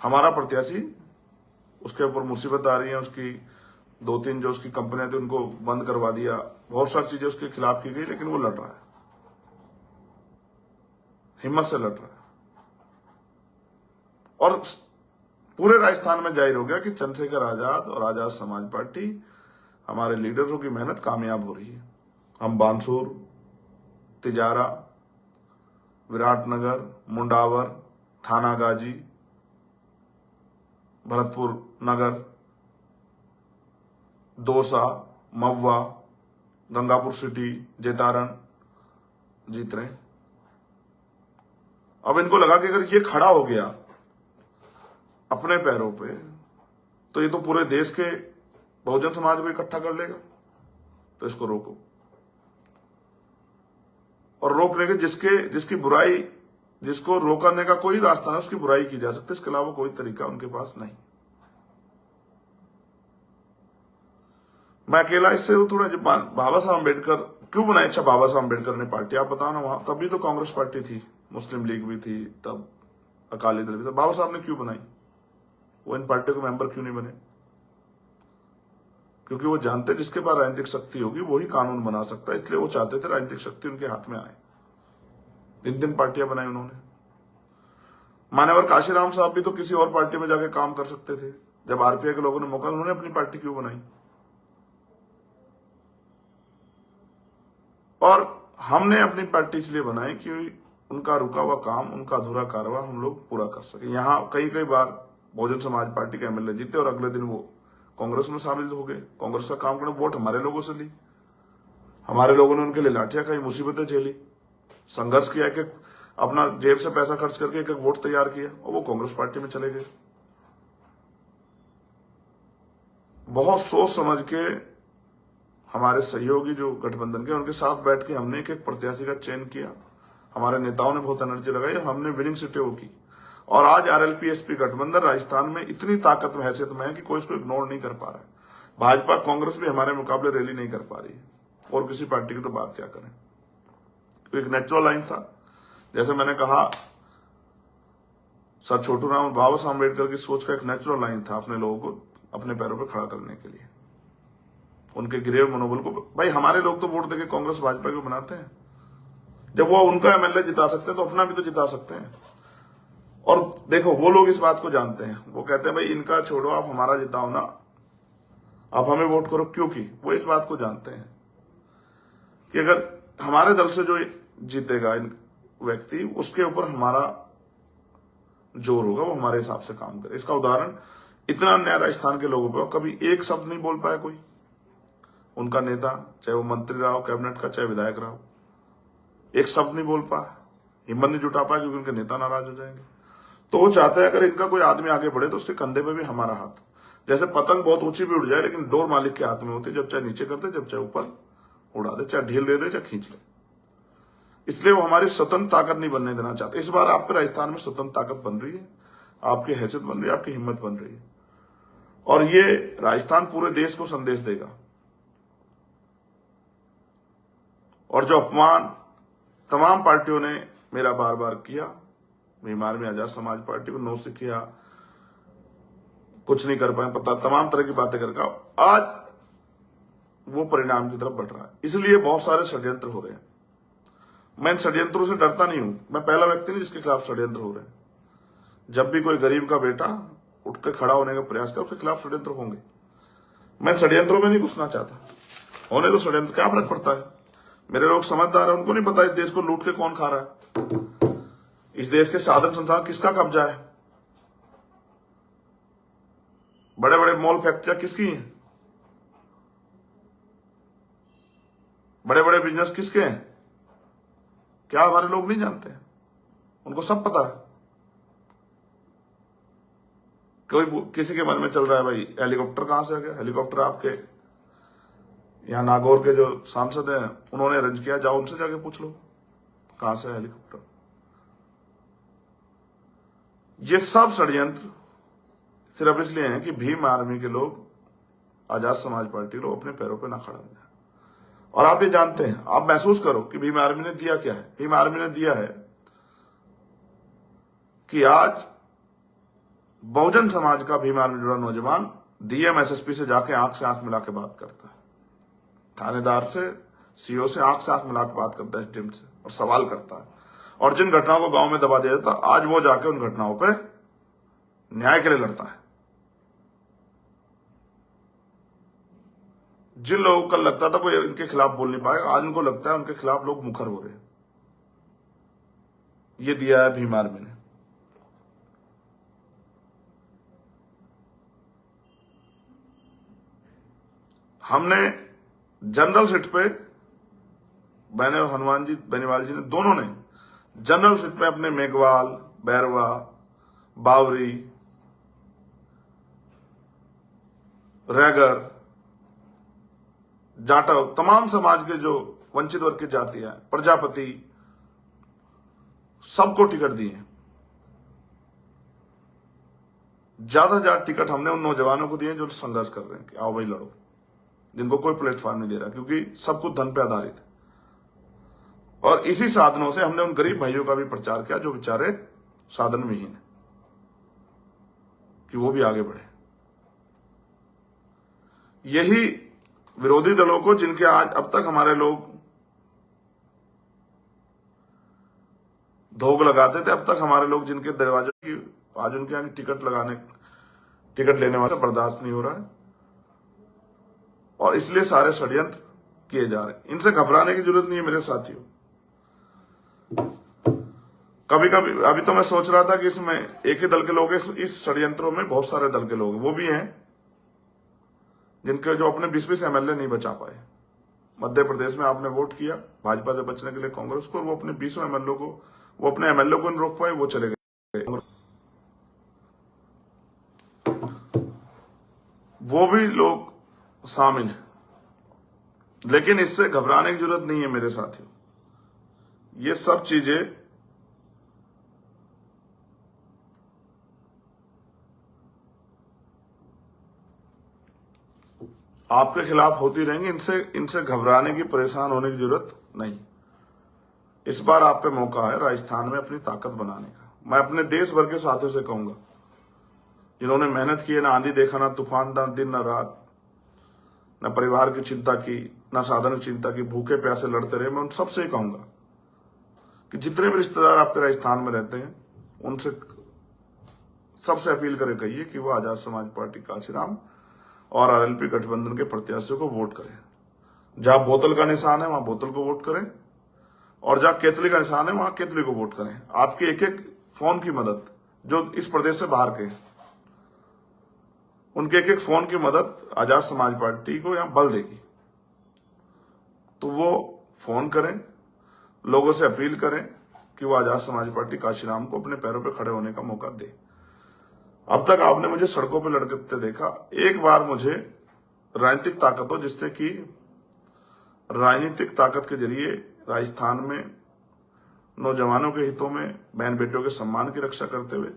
हमारा प्रत्याशी, उसके ऊपर मुसीबत आ रही है, उसकी 2-3 जो उसकी कंपनियां थी उनको बंद करवा दिया, बहुत सारी चीजें उसके खिलाफ की गई, लेकिन वो लड़ रहा है, हिम्मत से लड़ रहा है। और पूरे राजस्थान में जाहिर हो गया कि चंद्रशेखर आजाद और आजाद समाज पार्टी, हमारे लीडरों की मेहनत कामयाब हो रही है। हम बानसूर, तिजारा, विराटनगर, मुंडावर, थानागाजी, भरतपुर नगर, दौसा, महुआ, गंगापुर सिटी, जैतारण जीत रहे हैं। अब इनको लगा कि अगर ये खड़ा हो गया अपने पैरों पे तो ये तो पूरे देश के बहुजन समाज को इकट्ठा कर लेगा, तो इसको रोको। और रोकने के जिसकी बुराई, जिसको रोकने का कोई रास्ता नहीं, उसकी बुराई की जा सकती है, इसके अलावा कोई तरीका उनके पास नहीं। मैं अकेला इससे थोड़ा, जब बाबा साहब अम्बेडकर क्यों बनाई, अच्छा बाबा साहब अम्बेडकर ने पार्टी, आप बताओ ना, वहां तभी तो कांग्रेस पार्टी थी, मुस्लिम लीग भी थी, तब अकाली दल भी था, बाबा साहब ने क्यों बनाई? वो इन पार्टियों के मेंबर क्यों नहीं बने? क्योंकि वो जानते जिसके पास राजनीतिक शक्ति होगी वही कानून बना सकता है, इसलिए वो चाहते थे राजनीतिक शक्ति उनके हाथ में आए। 3 पार्टियां बनाई उन्होंने। मान्यवर काशीराम साहब भी तो किसी और पार्टी में जाके काम कर सकते थे, जब आरपीआई के लोगों ने मौका, उन्होंने अपनी पार्टी क्यों बनाई? और हमने अपनी पार्टी इसलिए बनाई कि उनका रुका हुआ काम, उनका अधूरा कारवा हम लोग पूरा कर सके। यहां कई बार बहुजन समाज पार्टी के एमएलए जीते और अगले दिन वो कांग्रेस में शामिल हो गए। कांग्रेस का काम करने, वोट हमारे लोगों से ली, हमारे लोगों ने उनके लिए लाठियां खाई, मुसीबतें झेली, संघर्ष किया, कि अपना जेब से पैसा खर्च करके एक वोट तैयार किया, और वो कांग्रेस पार्टी में चले गए। बहुत सोच समझ के हमारे सहयोगी जो गठबंधन के, उनके साथ बैठ के हमने एक प्रत्याशी का चयन किया। हमारे नेताओं ने बहुत एनर्जी लगाई और हमने विनिंग सीटें वो की। और आज आरएलपी-एसपी गठबंधन राजस्थान में इतनी ताकत में, हैसियत में है कि कोई इसको इग्नोर नहीं कर पा रहा है। भाजपा कांग्रेस भी हमारे मुकाबले रैली नहीं कर पा रही है, और किसी पार्टी की तो बात क्या करें। तो एक नेचुरल लाइन था, जैसे मैंने कहा, सर छोटू राम, बाबा साहब अम्बेडकर की सोच का एक नेचुरल लाइन था अपने लोगों को अपने पैरों पर खड़ा करने के लिए, उनके गिरे हुए मनोबल को। भाई हमारे लोग तो वोट देके कांग्रेस भाजपा को बनाते हैं, जब वो उनका एमएलए जिता सकते हैं तो अपना भी तो जिता सकते हैं। और देखो वो लोग इस बात को जानते हैं, वो कहते हैं भाई इनका छोड़ो, आप हमारा जिताओ ना, आप हमें वोट करो, क्योंकि वो इस बात को जानते हैं कि अगर हमारे दल से जो जीतेगा व्यक्ति, उसके ऊपर हमारा जोर होगा, वो हमारे हिसाब से काम करे। इसका उदाहरण, इतना अन्याय राजस्थान के लोगों पर, कभी एक शब्द नहीं बोल पाया कोई उनका नेता, चाहे वो मंत्री रहा हो कैबिनेट का, चाहे विधायक रहा हो, एक शब्द नहीं बोल पाया, हिम्मत नहीं जुटा पाया, क्योंकि उनके नेता नाराज हो जाएंगे। तो वो चाहते हैं अगर इनका कोई आदमी आगे बढ़े तो उसके कंधे पे भी हमारा हाथ। जैसे पतंग बहुत ऊंची भी उड़ जाए, लेकिन डोर मालिक के हाथ में होती है, जब चाहे नीचे कर दे, जब चाहे ऊपर उड़ा दे, चाहे ढील दे दे, चाहे खींच ले। इसलिए वो हमारी स्वतंत्र ताकत नहीं बनने देना चाहते। इस बार आप पे राजस्थान में स्वतंत्र ताकत बन रही है, आपकी हैसियत बन रही है, आपकी हिम्मत बन रही है, और ये राजस्थान पूरे देश को संदेश देगा। और जो अपमान तमाम पार्टियों ने मेरा बार बार किया, बीमार में आजाद समाज पार्टी को नोटिस किया, कुछ नहीं कर पाए, पता, तमाम तरह की बातें करके आज वो परिणाम की तरफ बढ़ रहा है। इसलिए बहुत सारे षड्यंत्र हो रहे हैं। मैं इन षड्यंत्रों से डरता नहीं हूं, मैं पहला व्यक्ति नहीं जिसके खिलाफ षड्यंत्र हो रहे हैं। जब भी कोई गरीब का बेटा उठकर खड़ा होने का प्रयास करे, उसके खिलाफ षड्यंत्र होंगे। मैं षड्यंत्रों में नहीं घुसना चाहता, होने तो षड्यंत्र, क्या फर्क पड़ता है। मेरे लोग समझदार है, उनको नहीं पता इस देश को लूट के कौन खा रहा है, इस देश के साधन संसाधन किसका कब्जा है, बड़े बड़े मॉल फैक्ट्रियां किसकी हैं, बड़े बड़े बिजनेस किसके हैं, क्या हमारे लोग नहीं जानते हैं? उनको सब पता है। कोई किसी के मन में चल रहा है भाई हेलीकॉप्टर कहां से आ गया, हेलीकॉप्टर आपके यहां नागौर के जो सांसद हैं उन्होंने अरेंज किया, जाओ उनसे जाके पूछ लो कहां से हेलीकॉप्टर। ये सब षड्यंत्र सिर्फ इसलिए हैं कि भीम आर्मी के लोग, आजाद समाज पार्टी लोग अपने पैरों पे ना खड़ा हो जाए। और आप ये जानते हैं, आप महसूस करो कि भीम आर्मी ने दिया क्या है। भीम आर्मी ने दिया है कि आज बहुजन समाज का भीम आर्मी जुड़ा नौजवान डीएम एसएसपी से जाके आंख से आंख मिला के बात करता है, थानेदार से, सीओ से आंख मिला के बात करता है, एसडीएम से, और सवाल करता है। और जिन घटनाओं को गांव में दबा दिया जाता, आज वो जाके उन घटनाओं पे न्याय के लिए लड़ता है। जिन लोगों को कल लगता था कोई इनके खिलाफ बोल नहीं पाएगा, आज उनको लगता है उनके खिलाफ लोग मुखर हो रहे हैं। ये दिया है भीम आर्मी ने। हमने जनरल सीट पे मैंने और हनुमान जी बेनीवाल जी ने दोनों ने जनरल सीट पे अपने मेघवाल, बैरवा, बावरी, रैगर, जाटव, तमाम समाज के जो वंचित वर्ग की जातियां, प्रजापति, सबको टिकट दिए। ज्यादा ज्यादा टिकट हमने उन नौजवानों को दिए जो संघर्ष कर रहे हैं कि आओ भाई लड़ो, जिनको कोई प्लेटफॉर्म नहीं दे रहा, क्योंकि सब कुछ धन पे आधारित है। और इसी साधनों से हमने उन गरीब भाइयों का भी प्रचार किया जो बेचारे साधन विहीन है, कि वो भी आगे बढ़े। यही विरोधी दलों को, जिनके आज अब तक हमारे लोग धोख लगाते थे, अब तक हमारे लोग जिनके दरवाजे की आज उनके यहाँ टिकट लेने वाले बर्दाश्त नहीं हो रहा है, और इसलिए सारे षड्यंत्र किए जा रहे हैं। इनसे घबराने की जरूरत नहीं है मेरे साथियों। कभी कभी अभी तो मैं सोच रहा था कि इसमें एक ही दल के लोग, इस षड्यंत्रों में बहुत सारे दल के लोग वो भी हैं जिनके जो अपने 20-20 एमएलए नहीं बचा पाए। मध्य प्रदेश में आपने वोट किया भाजपा से बचने के लिए कांग्रेस को, वो अपने 20 एमएलए को, वो अपने एमएलए को नहीं रोक पाए, वो चले गए। वो भी लोग शामिल हैं, लेकिन इससे घबराने की जरूरत नहीं है मेरे साथियों। ये सब चीजें आपके खिलाफ होती रहेंगी, इनसे घबराने की, परेशान होने की जरूरत नहीं। इस बार आप पे मौका है राजस्थान में अपनी ताकत बनाने का। मैं अपने देश भर के साथियों से कहूंगा, जिन्होंने मेहनत की है, ना आंधी देखा, ना तूफान, ना दिन ना रात, न परिवार की चिंता की, न साधन की चिंता की, भूखे प्यासे लड़ते रहे, मैं उन सबसे ही कहूंगा कि जितने भी रिश्तेदार आपके राजस्थान में रहते हैं, उनसे सबसे अपील करें, कहिए कि वो आजाद समाज पार्टी काशीराम और आरएलपी गठबंधन के प्रत्याशियों को वोट करें। जहां बोतल का निशान है वहां बोतल को वोट करें, और जहां केतली का निशान है वहां केतली को वोट करें। आपके एक एक फोन की मदद, जो इस प्रदेश से बाहर के, उनके एक एक फोन की मदद आजाद समाज पार्टी को यहां बल देगी। तो वो फोन करें, लोगों से अपील करें कि वो आजाद समाज पार्टी काशीराम को अपने पैरों पर खड़े होने का मौका दे। अब तक आपने मुझे सड़कों पर लड़ते देखा, एक बार मुझे राजनीतिक ताकत हो, जिससे कि राजनीतिक ताकत के जरिए राजस्थान में नौजवानों के हितों में, बहन बेटियों के सम्मान की रक्षा करते हुए,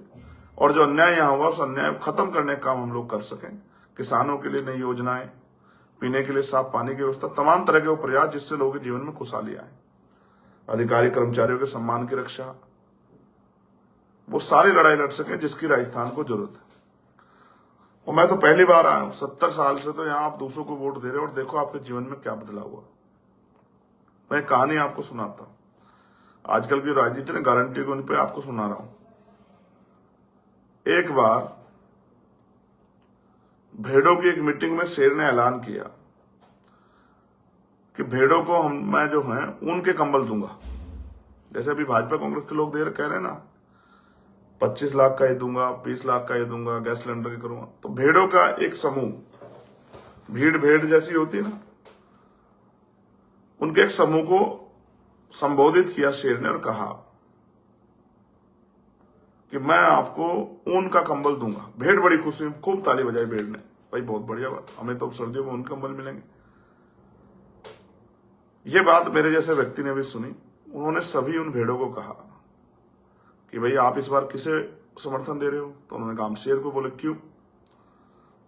और जो अन्याय यहां हुआ उस अन्याय को खत्म करने का काम हम लोग कर सकें। किसानों के लिए नई योजनाएं, पीने के लिए साफ पानी की व्यवस्था, तमाम तरह के वो प्रयास जिससे लोगों के जीवन में खुशहाली आए, अधिकारी कर्मचारियों के सम्मान की रक्षा, वो सारी लड़ाई लड़ सके जिसकी राजस्थान को जरूरत है। और मैं तो पहली बार आया हूं 70 साल से, तो यहां आप दूसरों को वोट दे रहे हो, और देखो आपके जीवन में क्या बदलाव हुआ। मैं कहानी आपको सुनाता हूं, आजकल की राजनीति ने गारंटी को उन पे आपको सुना रहा हूं। एक बार भेड़ों की एक मीटिंग में शेर ने ऐलान किया कि भेड़ों को मैं जो है ऊन के कंबल दूंगा। जैसे अभी भाजपा कांग्रेस के लोग कह रहे हैं ना, 25 लाख का ये दूंगा, 20 लाख का ये दूंगा, गैस सिलेंडर के करूंगा। तो भेड़ों का एक समूह, भीड़ भेड़ जैसी होती है ना, उनके एक समूह को संबोधित किया शेर ने और कहा कि मैं आपको ऊन का कंबल दूंगा। भेड़ बड़ी खुशी में खूब ताली बजाई भेड़ ने, भाई बहुत बढ़िया बात, हमें तो सर्दियों में ऊन कंबल मिलेंगे। ये बात मेरे जैसे व्यक्ति ने भी सुनी। उन्होंने सभी उन भेड़ों को कहा कि भाई आप इस बार किसे समर्थन दे रहे हो? तो उन्होंने कहा हम शेर को। बोले क्यों?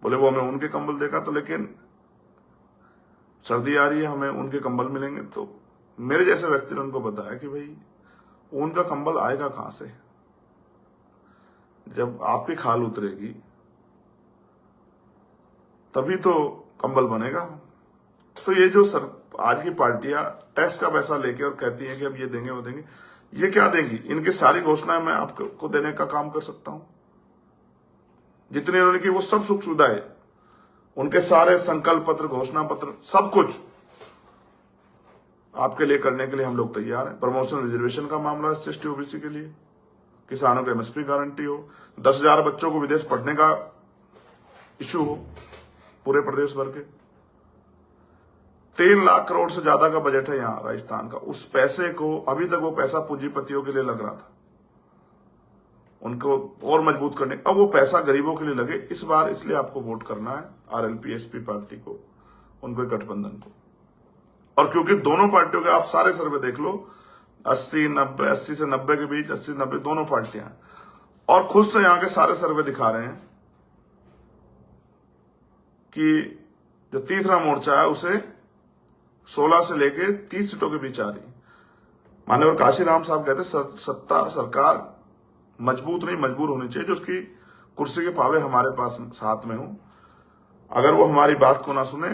बोले वो हमें उनके कंबल देगा, तो लेकिन सर्दी आ रही है, हमें उनके कंबल मिलेंगे। तो मेरे जैसे व्यक्ति ने उनको बताया कि भाई ऊन का कंबल आएगा कहां से? जब आपकी खाल उतरेगी तभी तो कंबल बनेगा। तो ये जो आज की पार्टियां टैक्स का पैसा लेके और कहती हैं कि अब ये देंगे वो देंगे, ये क्या देंगी? इनकी सारी घोषणाएं मैं आपको देने का काम कर सकता हूं। जितने उन्होंने की वो सब सुख सुविधाएं, उनके सारे संकल्प पत्र, घोषणा पत्र, सब कुछ आपके लिए करने के लिए हम लोग तैयार हैं। प्रमोशन रिजर्वेशन का मामला SC/ST OBC के लिए, किसानों के MSP गारंटी हो, 10,000 बच्चों को विदेश पढ़ने का इश्यू हो पूरे प्रदेश भर के। 3 लाख करोड़ से ज्यादा का बजट है यहाँ राजस्थान का। उस पैसे को, अभी तक वो पैसा पूंजीपतियों के लिए लग रहा था, उनको और मजबूत करने, अब वो पैसा गरीबों के लिए लगे। इस बार इसलिए आपको वोट करना है RLP-SP पार्टी को, उनको गठबंधन को। और क्योंकि दोनों पार्टियों के आप सारे सर्वे देख लो, 80 से 90 के बीच, 80-90 दोनों पार्टियां, और खुद से यहां के सारे सर्वे दिखा रहे हैं कि जो तीसरा मोर्चा है उसे 16 से लेके 30 सीटों के बीच आ रही है। माननीय काशीराम साहब कहते सत्ता सरकार मजबूत नहीं मजबूर होनी चाहिए, जो उसकी कुर्सी के पावे हमारे पास साथ में हो। अगर वो हमारी बात को ना सुने,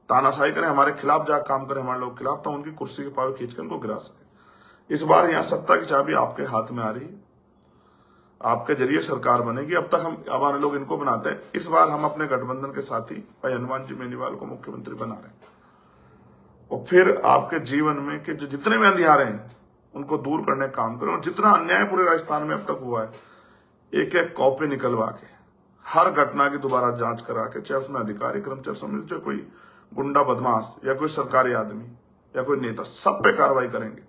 तानाशाही करें, हमारे खिलाफ जा काम करें, हमारे लोग के खिलाफ, तो उनकी कुर्सी के पावे खींचकर उनको गिरा सके। इस बार यहां सत्ता की चाबी आपके हाथ में आ रही है, आपके जरिए सरकार बनेगी। अब तक हम, हमारे लोग इनको बनाते हैं, इस बार हम अपने गठबंधन के साथी भाई हनुमान जी मेनीवाल को मुख्यमंत्री बना रहे हैं। और फिर आपके जीवन में कि जो जितने भी अंधियारे हैं उनको दूर करने का काम करें। और जितना अन्याय पूरे राजस्थान में अब तक हुआ है, एक एक कॉपी निकलवा के, हर घटना की दोबारा जांच करा के, चाहे उसमें अधिकारी कर्मचारी समझ, चाहे कोई गुंडा बदमाश या कोई सरकारी आदमी या कोई नेता, सब पे कार्रवाई करेंगे।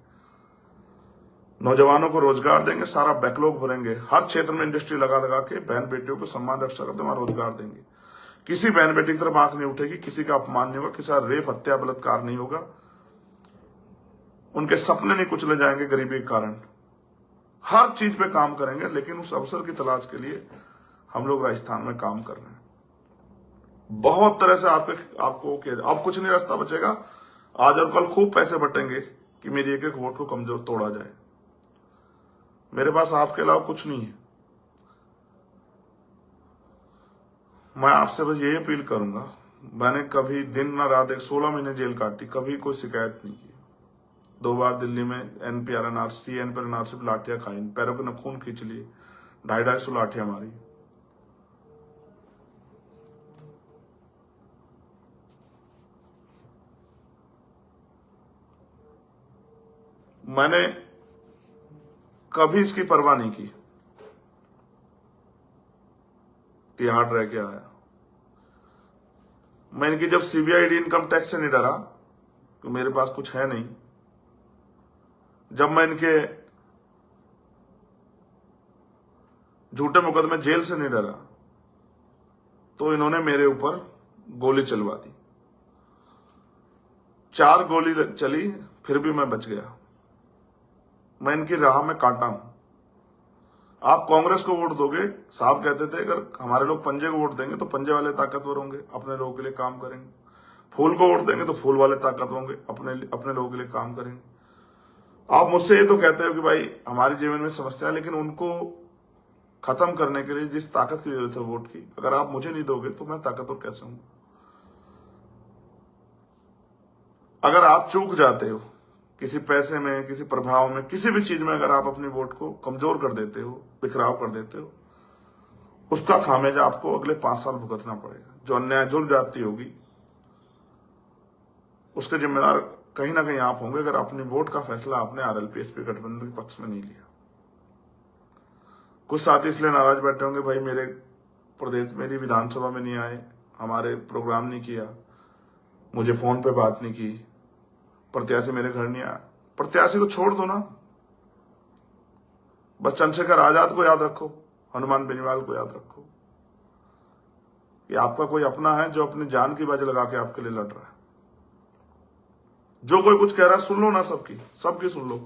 नौजवानों को रोजगार देंगे, सारा बैकलॉग भरेंगे, हर क्षेत्र में इंडस्ट्री लगा लगा के बहन बेटियों को सम्मान रक्षा करते वहां रोजगार देंगे। किसी बहन बेटी की तरफ आंख नहीं उठेगी, किसी का अपमान नहीं होगा, किसी का रेप हत्या बलात्कार नहीं होगा, उनके सपने नहीं कुचले जाएंगे गरीबी के कारण। हर चीज पे काम करेंगे, लेकिन उस अवसर की तलाश के लिए हम लोग राजस्थान में काम कर रहे हैं। बहुत तरह से आपको अब कुछ नहीं रास्ता बचेगा। आज और कल खूब पैसे बटेंगे कि मेरी एक एक वोट को कमजोर तोड़ा जाए। मेरे पास आपके अलावा कुछ नहीं है। मैं आपसे बस यही अपील करूंगा, मैंने कभी दिन ना रात 16 महीने जेल काटी, कभी कोई शिकायत नहीं की। 2 बार दिल्ली में NPR NRC NPR लाठियां खाई, पैरों के नखून खींच लिए, 250 लाठियां मारी। मैंने कभी इसकी परवाह नहीं की। तिहाड़ रह के आया मैं। इनकी जब CBID इनकम टैक्स से नहीं डरा तो मेरे पास कुछ है नहीं। जब मैं इनके झूठे मुकदमे जेल से नहीं डरा तो इन्होंने मेरे ऊपर गोली चलवा दी। 4 गोली चली, फिर भी मैं बच गया। मैं इनकी राह में कांटा हूं। आप कांग्रेस को वोट दोगे, साहब कहते थे अगर हमारे लोग पंजे को वोट देंगे तो पंजे वाले ताकतवर होंगे, अपने लोगों के लिए काम करेंगे। फूल को वोट देंगे तो फूल वाले ताकतवर होंगे, अपने लोगों के लिए काम करेंगे। आप मुझसे ये तो कहते हो कि भाई हमारे जीवन में समस्या है, लेकिन उनको खत्म करने के लिए जिस ताकत की जरूरत है वोट की, अगर आप मुझे नहीं दोगे तो मैं ताकतवर कैसे हूं? अगर आप चूक जाते हो किसी पैसे में, किसी प्रभाव में, किसी भी चीज में, अगर आप अपनी वोट को कमजोर कर देते हो, बिखराव कर देते हो, उसका खामियाजा आपको अगले 5 साल भुगतना पड़ेगा। जो अन्याय जुल्म जाती होगी उसके जिम्मेदार कहीं ना कहीं आप होंगे, अगर अपनी वोट का फैसला आपने RLP-SP गठबंधन के पक्ष में नहीं लिया। कुछ साथी इसलिए नाराज बैठे होंगे, भाई मेरे प्रदेश, मेरी विधानसभा में नहीं आए, हमारे प्रोग्राम नहीं किया, मुझे फोन पे बात नहीं की, प्रत्याशी मेरे घर नहीं आया। प्रत्याशी को छोड़ दो ना, बस चंद्रशेखर आजाद को याद रखो, हनुमान बेनीवाल को याद रखो कि आपका कोई अपना है जो अपनी जान की बाजी लगा के आपके लिए लड़ रहा है। जो कोई कुछ कह रहा है सुन लो ना, सबकी सुन लो।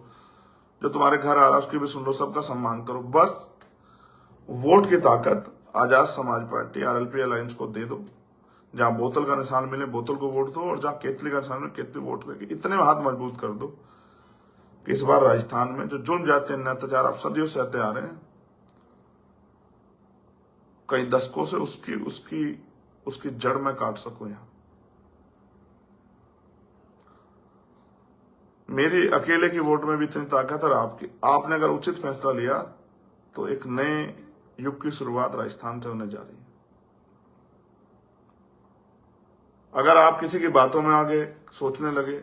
जो तुम्हारे घर आ रहा है उसकी भी सुन लो, सबका सम्मान करो। बस वोट की ताकत Azad Samaj party RLP alliance को दे दो। जहां बोतल का निशान मिले बोतल को वोट दो, और जहां केतली का निशान मिले केतली वोट देगी। इतने हाथ मजबूत कर दो कि इस बार राजस्थान में जो जुल्म जाते हैं, अत्याचार आप सदियों से सहते आ रहे हैं, कई दशकों से, उसकी जड़ में काट सको। यहां मेरी अकेले की वोट में भी इतनी ताकत है, आपने अगर उचित फैसला लिया तो एक नए युग की शुरुआत राजस्थान से होने जा रही है। अगर आप किसी की बातों में आगे सोचने लगे,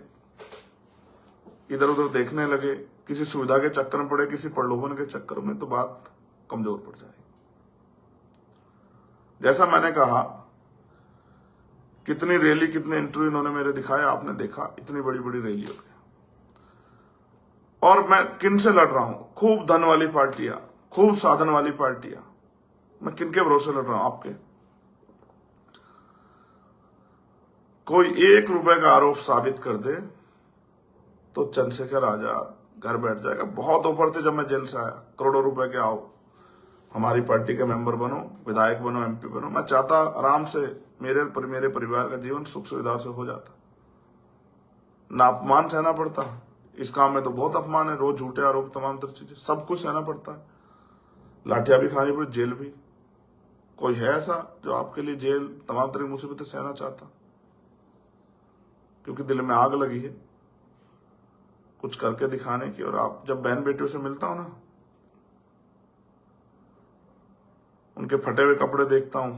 इधर उधर देखने लगे, किसी सुविधा के चक्कर में पड़े, किसी प्रलोभन के चक्कर में, तो बात कमजोर पड़ जाएगी। जैसा मैंने कहा, कितनी रैली, कितने इंटरव्यू इन्होंने मेरे दिखाए, आपने देखा, इतनी बड़ी बड़ी रैली हो गई। और मैं किन से लड़ रहा हूं? खूब धन वाली पार्टियां, खूब साधन वाली पार्टियां। मैं किनके भरोसे लड़ रहा हूं? आपके। कोई 1 रुपए का आरोप साबित कर दे तो चंद्रशेखर आजाद घर बैठ जाएगा। बहुत ऑफर थे जब मैं जेल से आया, करोड़ों रुपए के, आओ हमारी पार्टी के मेंबर बनो, विधायक बनो, एमपी बनो। मैं चाहता आराम से मेरे परिवार का जीवन सुख सुविधा से हो जाता, ना अपमान सहना पड़ता। इस काम में तो बहुत अपमान है, रोज झूठे आरोप, तमाम तरह चीजें, सब कुछ सहना पड़ता है, लाठियां भी खानी पड़ी, जेल भी। कोई है ऐसा जो आपके लिए जेल, तमाम तरह की मुसीबतें सहना चाहता? क्योंकि दिल में आग लगी है कुछ करके दिखाने की। और आप जब बहन बेटियों से मिलता हूं ना, उनके फटे हुए कपड़े देखता हूं,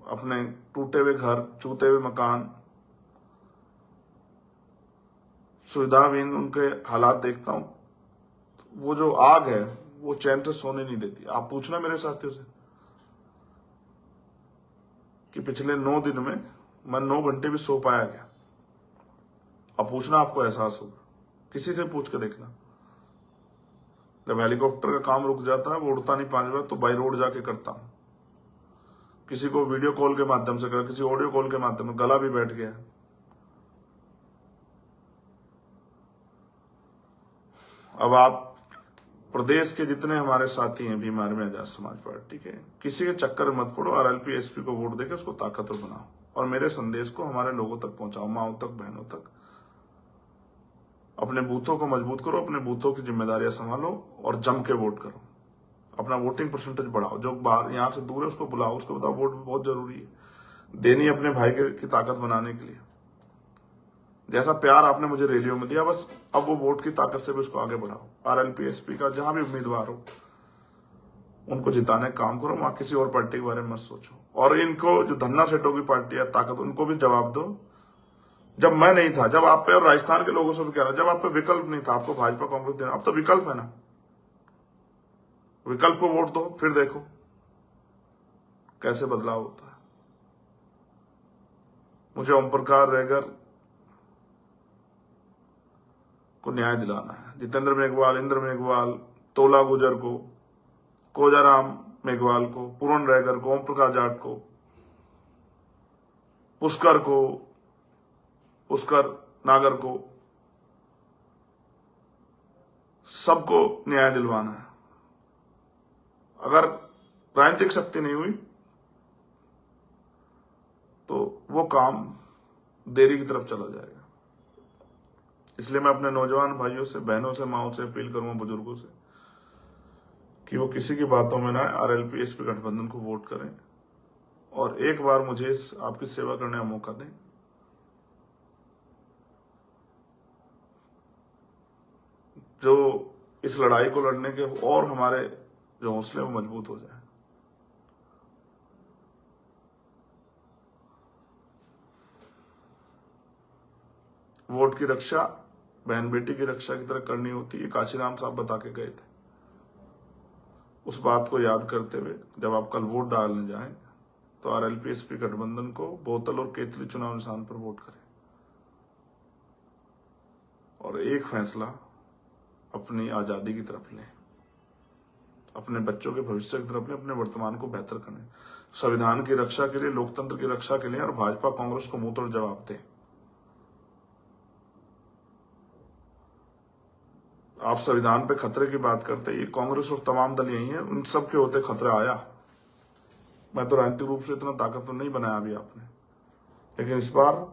अपने टूटे हुए घर, चूते हुए मकान, सुविधाविहीन उनके हालात देखता हूं, वो जो आग है वो चैन से सोने नहीं देती। आप पूछना मेरे साथियों से कि पिछले 9 दिन में मैं 9 घंटे भी सो पाया क्या? अब पूछना, आपको एहसास होगा, किसी से पूछ के देखना। जब हेलीकॉप्टर का काम रुक जाता है, वो उड़ता नहीं 5 बार, तो बाई रोड जाके करता हूं। किसी को वीडियो कॉल के माध्यम से कर, किसी ऑडियो कॉल के माध्यम में, गला भी बैठ गया। अब आप प्रदेश के जितने हमारे साथी हैं भीम आर्मी आजाद समाज पार्टी के, किसी के चक्कर में मत पड़ो। आरएलपी एसपी को वोट देके उसको ताकतवर बनाओ और मेरे संदेश को हमारे लोगों तक पहुंचाओ, माओ तक, बहनों तक। अपने बूथों को मजबूत करो, अपने बूथों की जिम्मेदारियां संभालो और जम के वोट करो। अपना वोटिंग परसेंटेज बढ़ाओ। जो बाहर यहां से दूर है उसको बुलाओ, उसको बताओ वोट बहुत जरूरी है, देनी अपने भाई की ताकत बनाने के लिए। जैसा प्यार आपने मुझे रैलियों में दिया, बस अब वो वोट की ताकत से भी उसको आगे बढ़ाओ। आरएलपी एसपी का जहां भी उम्मीदवार हो, उनको जिताने का काम करो, वहां किसी और पार्टी के बारे में मत सोचो। और इनको जो धन्ना सेठों की पार्टी है, ताकत, उनको भी जवाब दो। जब मैं नहीं था, जब आप पे, और राजस्थान के लोगों से भी कह रहा हूं, जब आप पे विकल्प नहीं था, आपको भाजपा कांग्रेस देना, अब तो विकल्प है ना, विकल्प को वोट दो, फिर देखो कैसे बदलाव होता है। मुझे ओम प्रकाश रेगर को न्याय दिलाना है। जितेंद्र मेघवाल, इंद्र मेघवाल, तोला गुजर को, कोजाराम मेघवाल को, पूर्ण रेगर को, ओम प्रकाश जाट को, पुष्कर नागर को, सबको न्याय दिलवाना है। अगर राजनीतिक शक्ति नहीं हुई तो वो काम देरी की तरफ चला जाएगा। इसलिए मैं अपने नौजवान भाइयों से, बहनों से, माओ से अपील करूंगा, बुजुर्गों से, कि वो किसी की बातों में ना, आरएलपी एसपी गठबंधन को वोट करें और एक बार मुझे आपकी सेवा करने का मौका दें। जो इस लड़ाई को लड़ने के और हमारे जो हौसले वो मजबूत हो जाए। वोट की रक्षा बहन बेटी की रक्षा की तरह करनी होती है, काशीराम साहब बता के गए थे। उस बात को याद करते हुए जब आप कल वोट डालने जाएं तो आरएलपी एसपी गठबंधन को बोतल और केतली चुनाव निशान पर वोट करें और एक फैसला अपनी आजादी की तरफ लें, अपने बच्चों के भविष्य की तरफ लें, अपने वर्तमान को बेहतर करें, संविधान की रक्षा के लिए, लोकतंत्र की रक्षा के लिए, और भाजपा कांग्रेस को मुंह तोड़ जवाब दें। आप संविधान पे खतरे की बात करते, ये कांग्रेस और तमाम दल यही है, उन सब के होते खतरा आया। मैं तो राजनीतिक रूप से इतना ताकतवर नहीं बनाया अभी आपने, लेकिन इस बार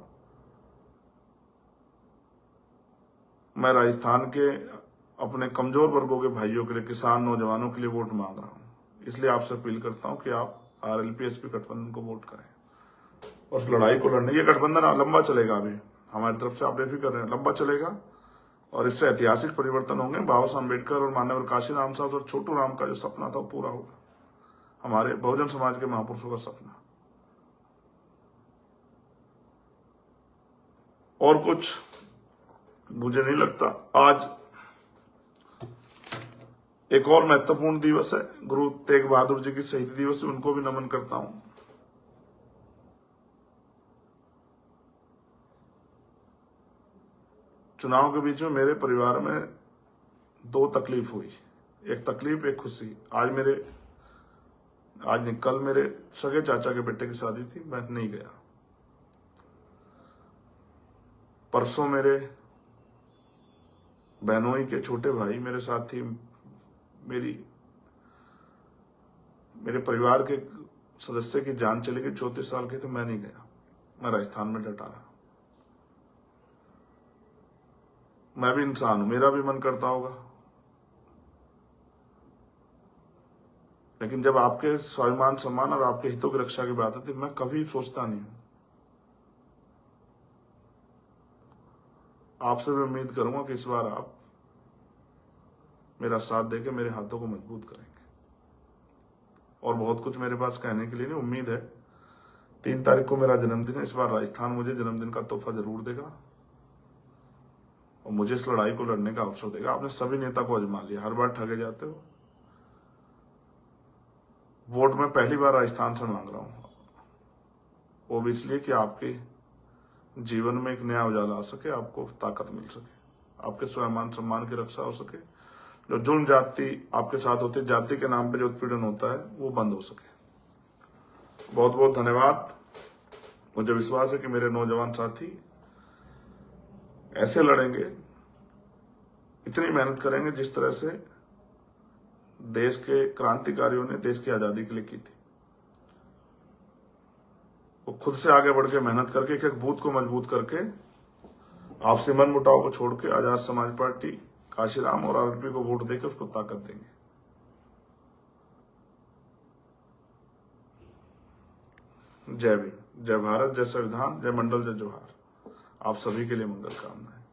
मैं राजस्थान के अपने कमजोर वर्गों के भाइयों के लिए, किसान नौजवानों के लिए वोट मांग रहा हूं। इसलिए आपसे अपील करता हूं कि आप आरएलपी एसपी गठबंधन को वोट करें और उस लड़ाई को लड़ने। ये गठबंधन लंबा चलेगा, अभी हमारी तरफ से आप बेफिक्र रहें, लंबा चलेगा। और इससे ऐतिहासिक परिवर्तन होंगे। बाबा साहब अम्बेडकर और माननीय काशीराम साहब और छोटू राम का जो सपना था वो पूरा होगा, हमारे बहुजन समाज के महापुरुषों का सपना। और कुछ मुझे नहीं लगता। आज एक और महत्वपूर्ण दिवस है, गुरु तेग बहादुर जी की शहीदी दिवस है, उनको भी नमन करता हूं। चुनाव के बीच में मेरे परिवार में दो तकलीफ हुई, एक तकलीफ एक खुशी। आज कल मेरे सगे चाचा के बेटे की शादी थी, मैं नहीं गया। परसों मेरे बहनोई के छोटे भाई मेरे साथ थी, मेरे परिवार के सदस्य की जान चली गई, 34 साल के थे, मैं नहीं गया, मैं राजस्थान में डटा रहा। मैं भी इंसान हूं, मेरा भी मन करता होगा, लेकिन जब आपके स्वाभिमान सम्मान और आपके हितों की रक्षा की बात आती है, मैं कभी सोचता नहीं हूं। आपसे भी उम्मीद करूंगा कि इस बार आप मेरा साथ देके मेरे हाथों को मजबूत करेंगे। और बहुत कुछ मेरे पास कहने के लिए नहीं, उम्मीद है 3 तारीख को मेरा जन्मदिन है, इस बार राजस्थान मुझे जन्मदिन का तोहफा जरूर देगा और मुझे इस लड़ाई को लड़ने का अवसर देगा। आपने सभी नेता को आजमा लिया, हर बार ठगे जाते हो। वोट में पहली बार राजस्थान से मांग रहा हूं, वो भी इसलिए कि आपके जीवन में एक नया उजाला आ सके, आपको ताकत मिल सके, आपके स्वाभिमान सम्मान की रक्षा हो सके, जो जुल्म जाति आपके साथ होती है, जाति के नाम पे जो उत्पीड़न होता है वो बंद हो सके। बहुत बहुत धन्यवाद। मुझे विश्वास है कि मेरे नौजवान साथी ऐसे लड़ेंगे, इतनी मेहनत करेंगे जिस तरह से देश के क्रांतिकारियों ने देश की आजादी के लिए की थी। वो खुद से आगे बढ़ के मेहनत करके एक एक बूथ को मजबूत करके आपसे मन मुटाव को छोड़ के आजाद समाज पार्टी, काशीराम और आरएलपी को वोट देकर उसको ताकत देंगे। जय भीम, जय भारत, जय संविधान, जय मंडल, जय जोहार। आप सभी के लिए मंगल कामनाएं।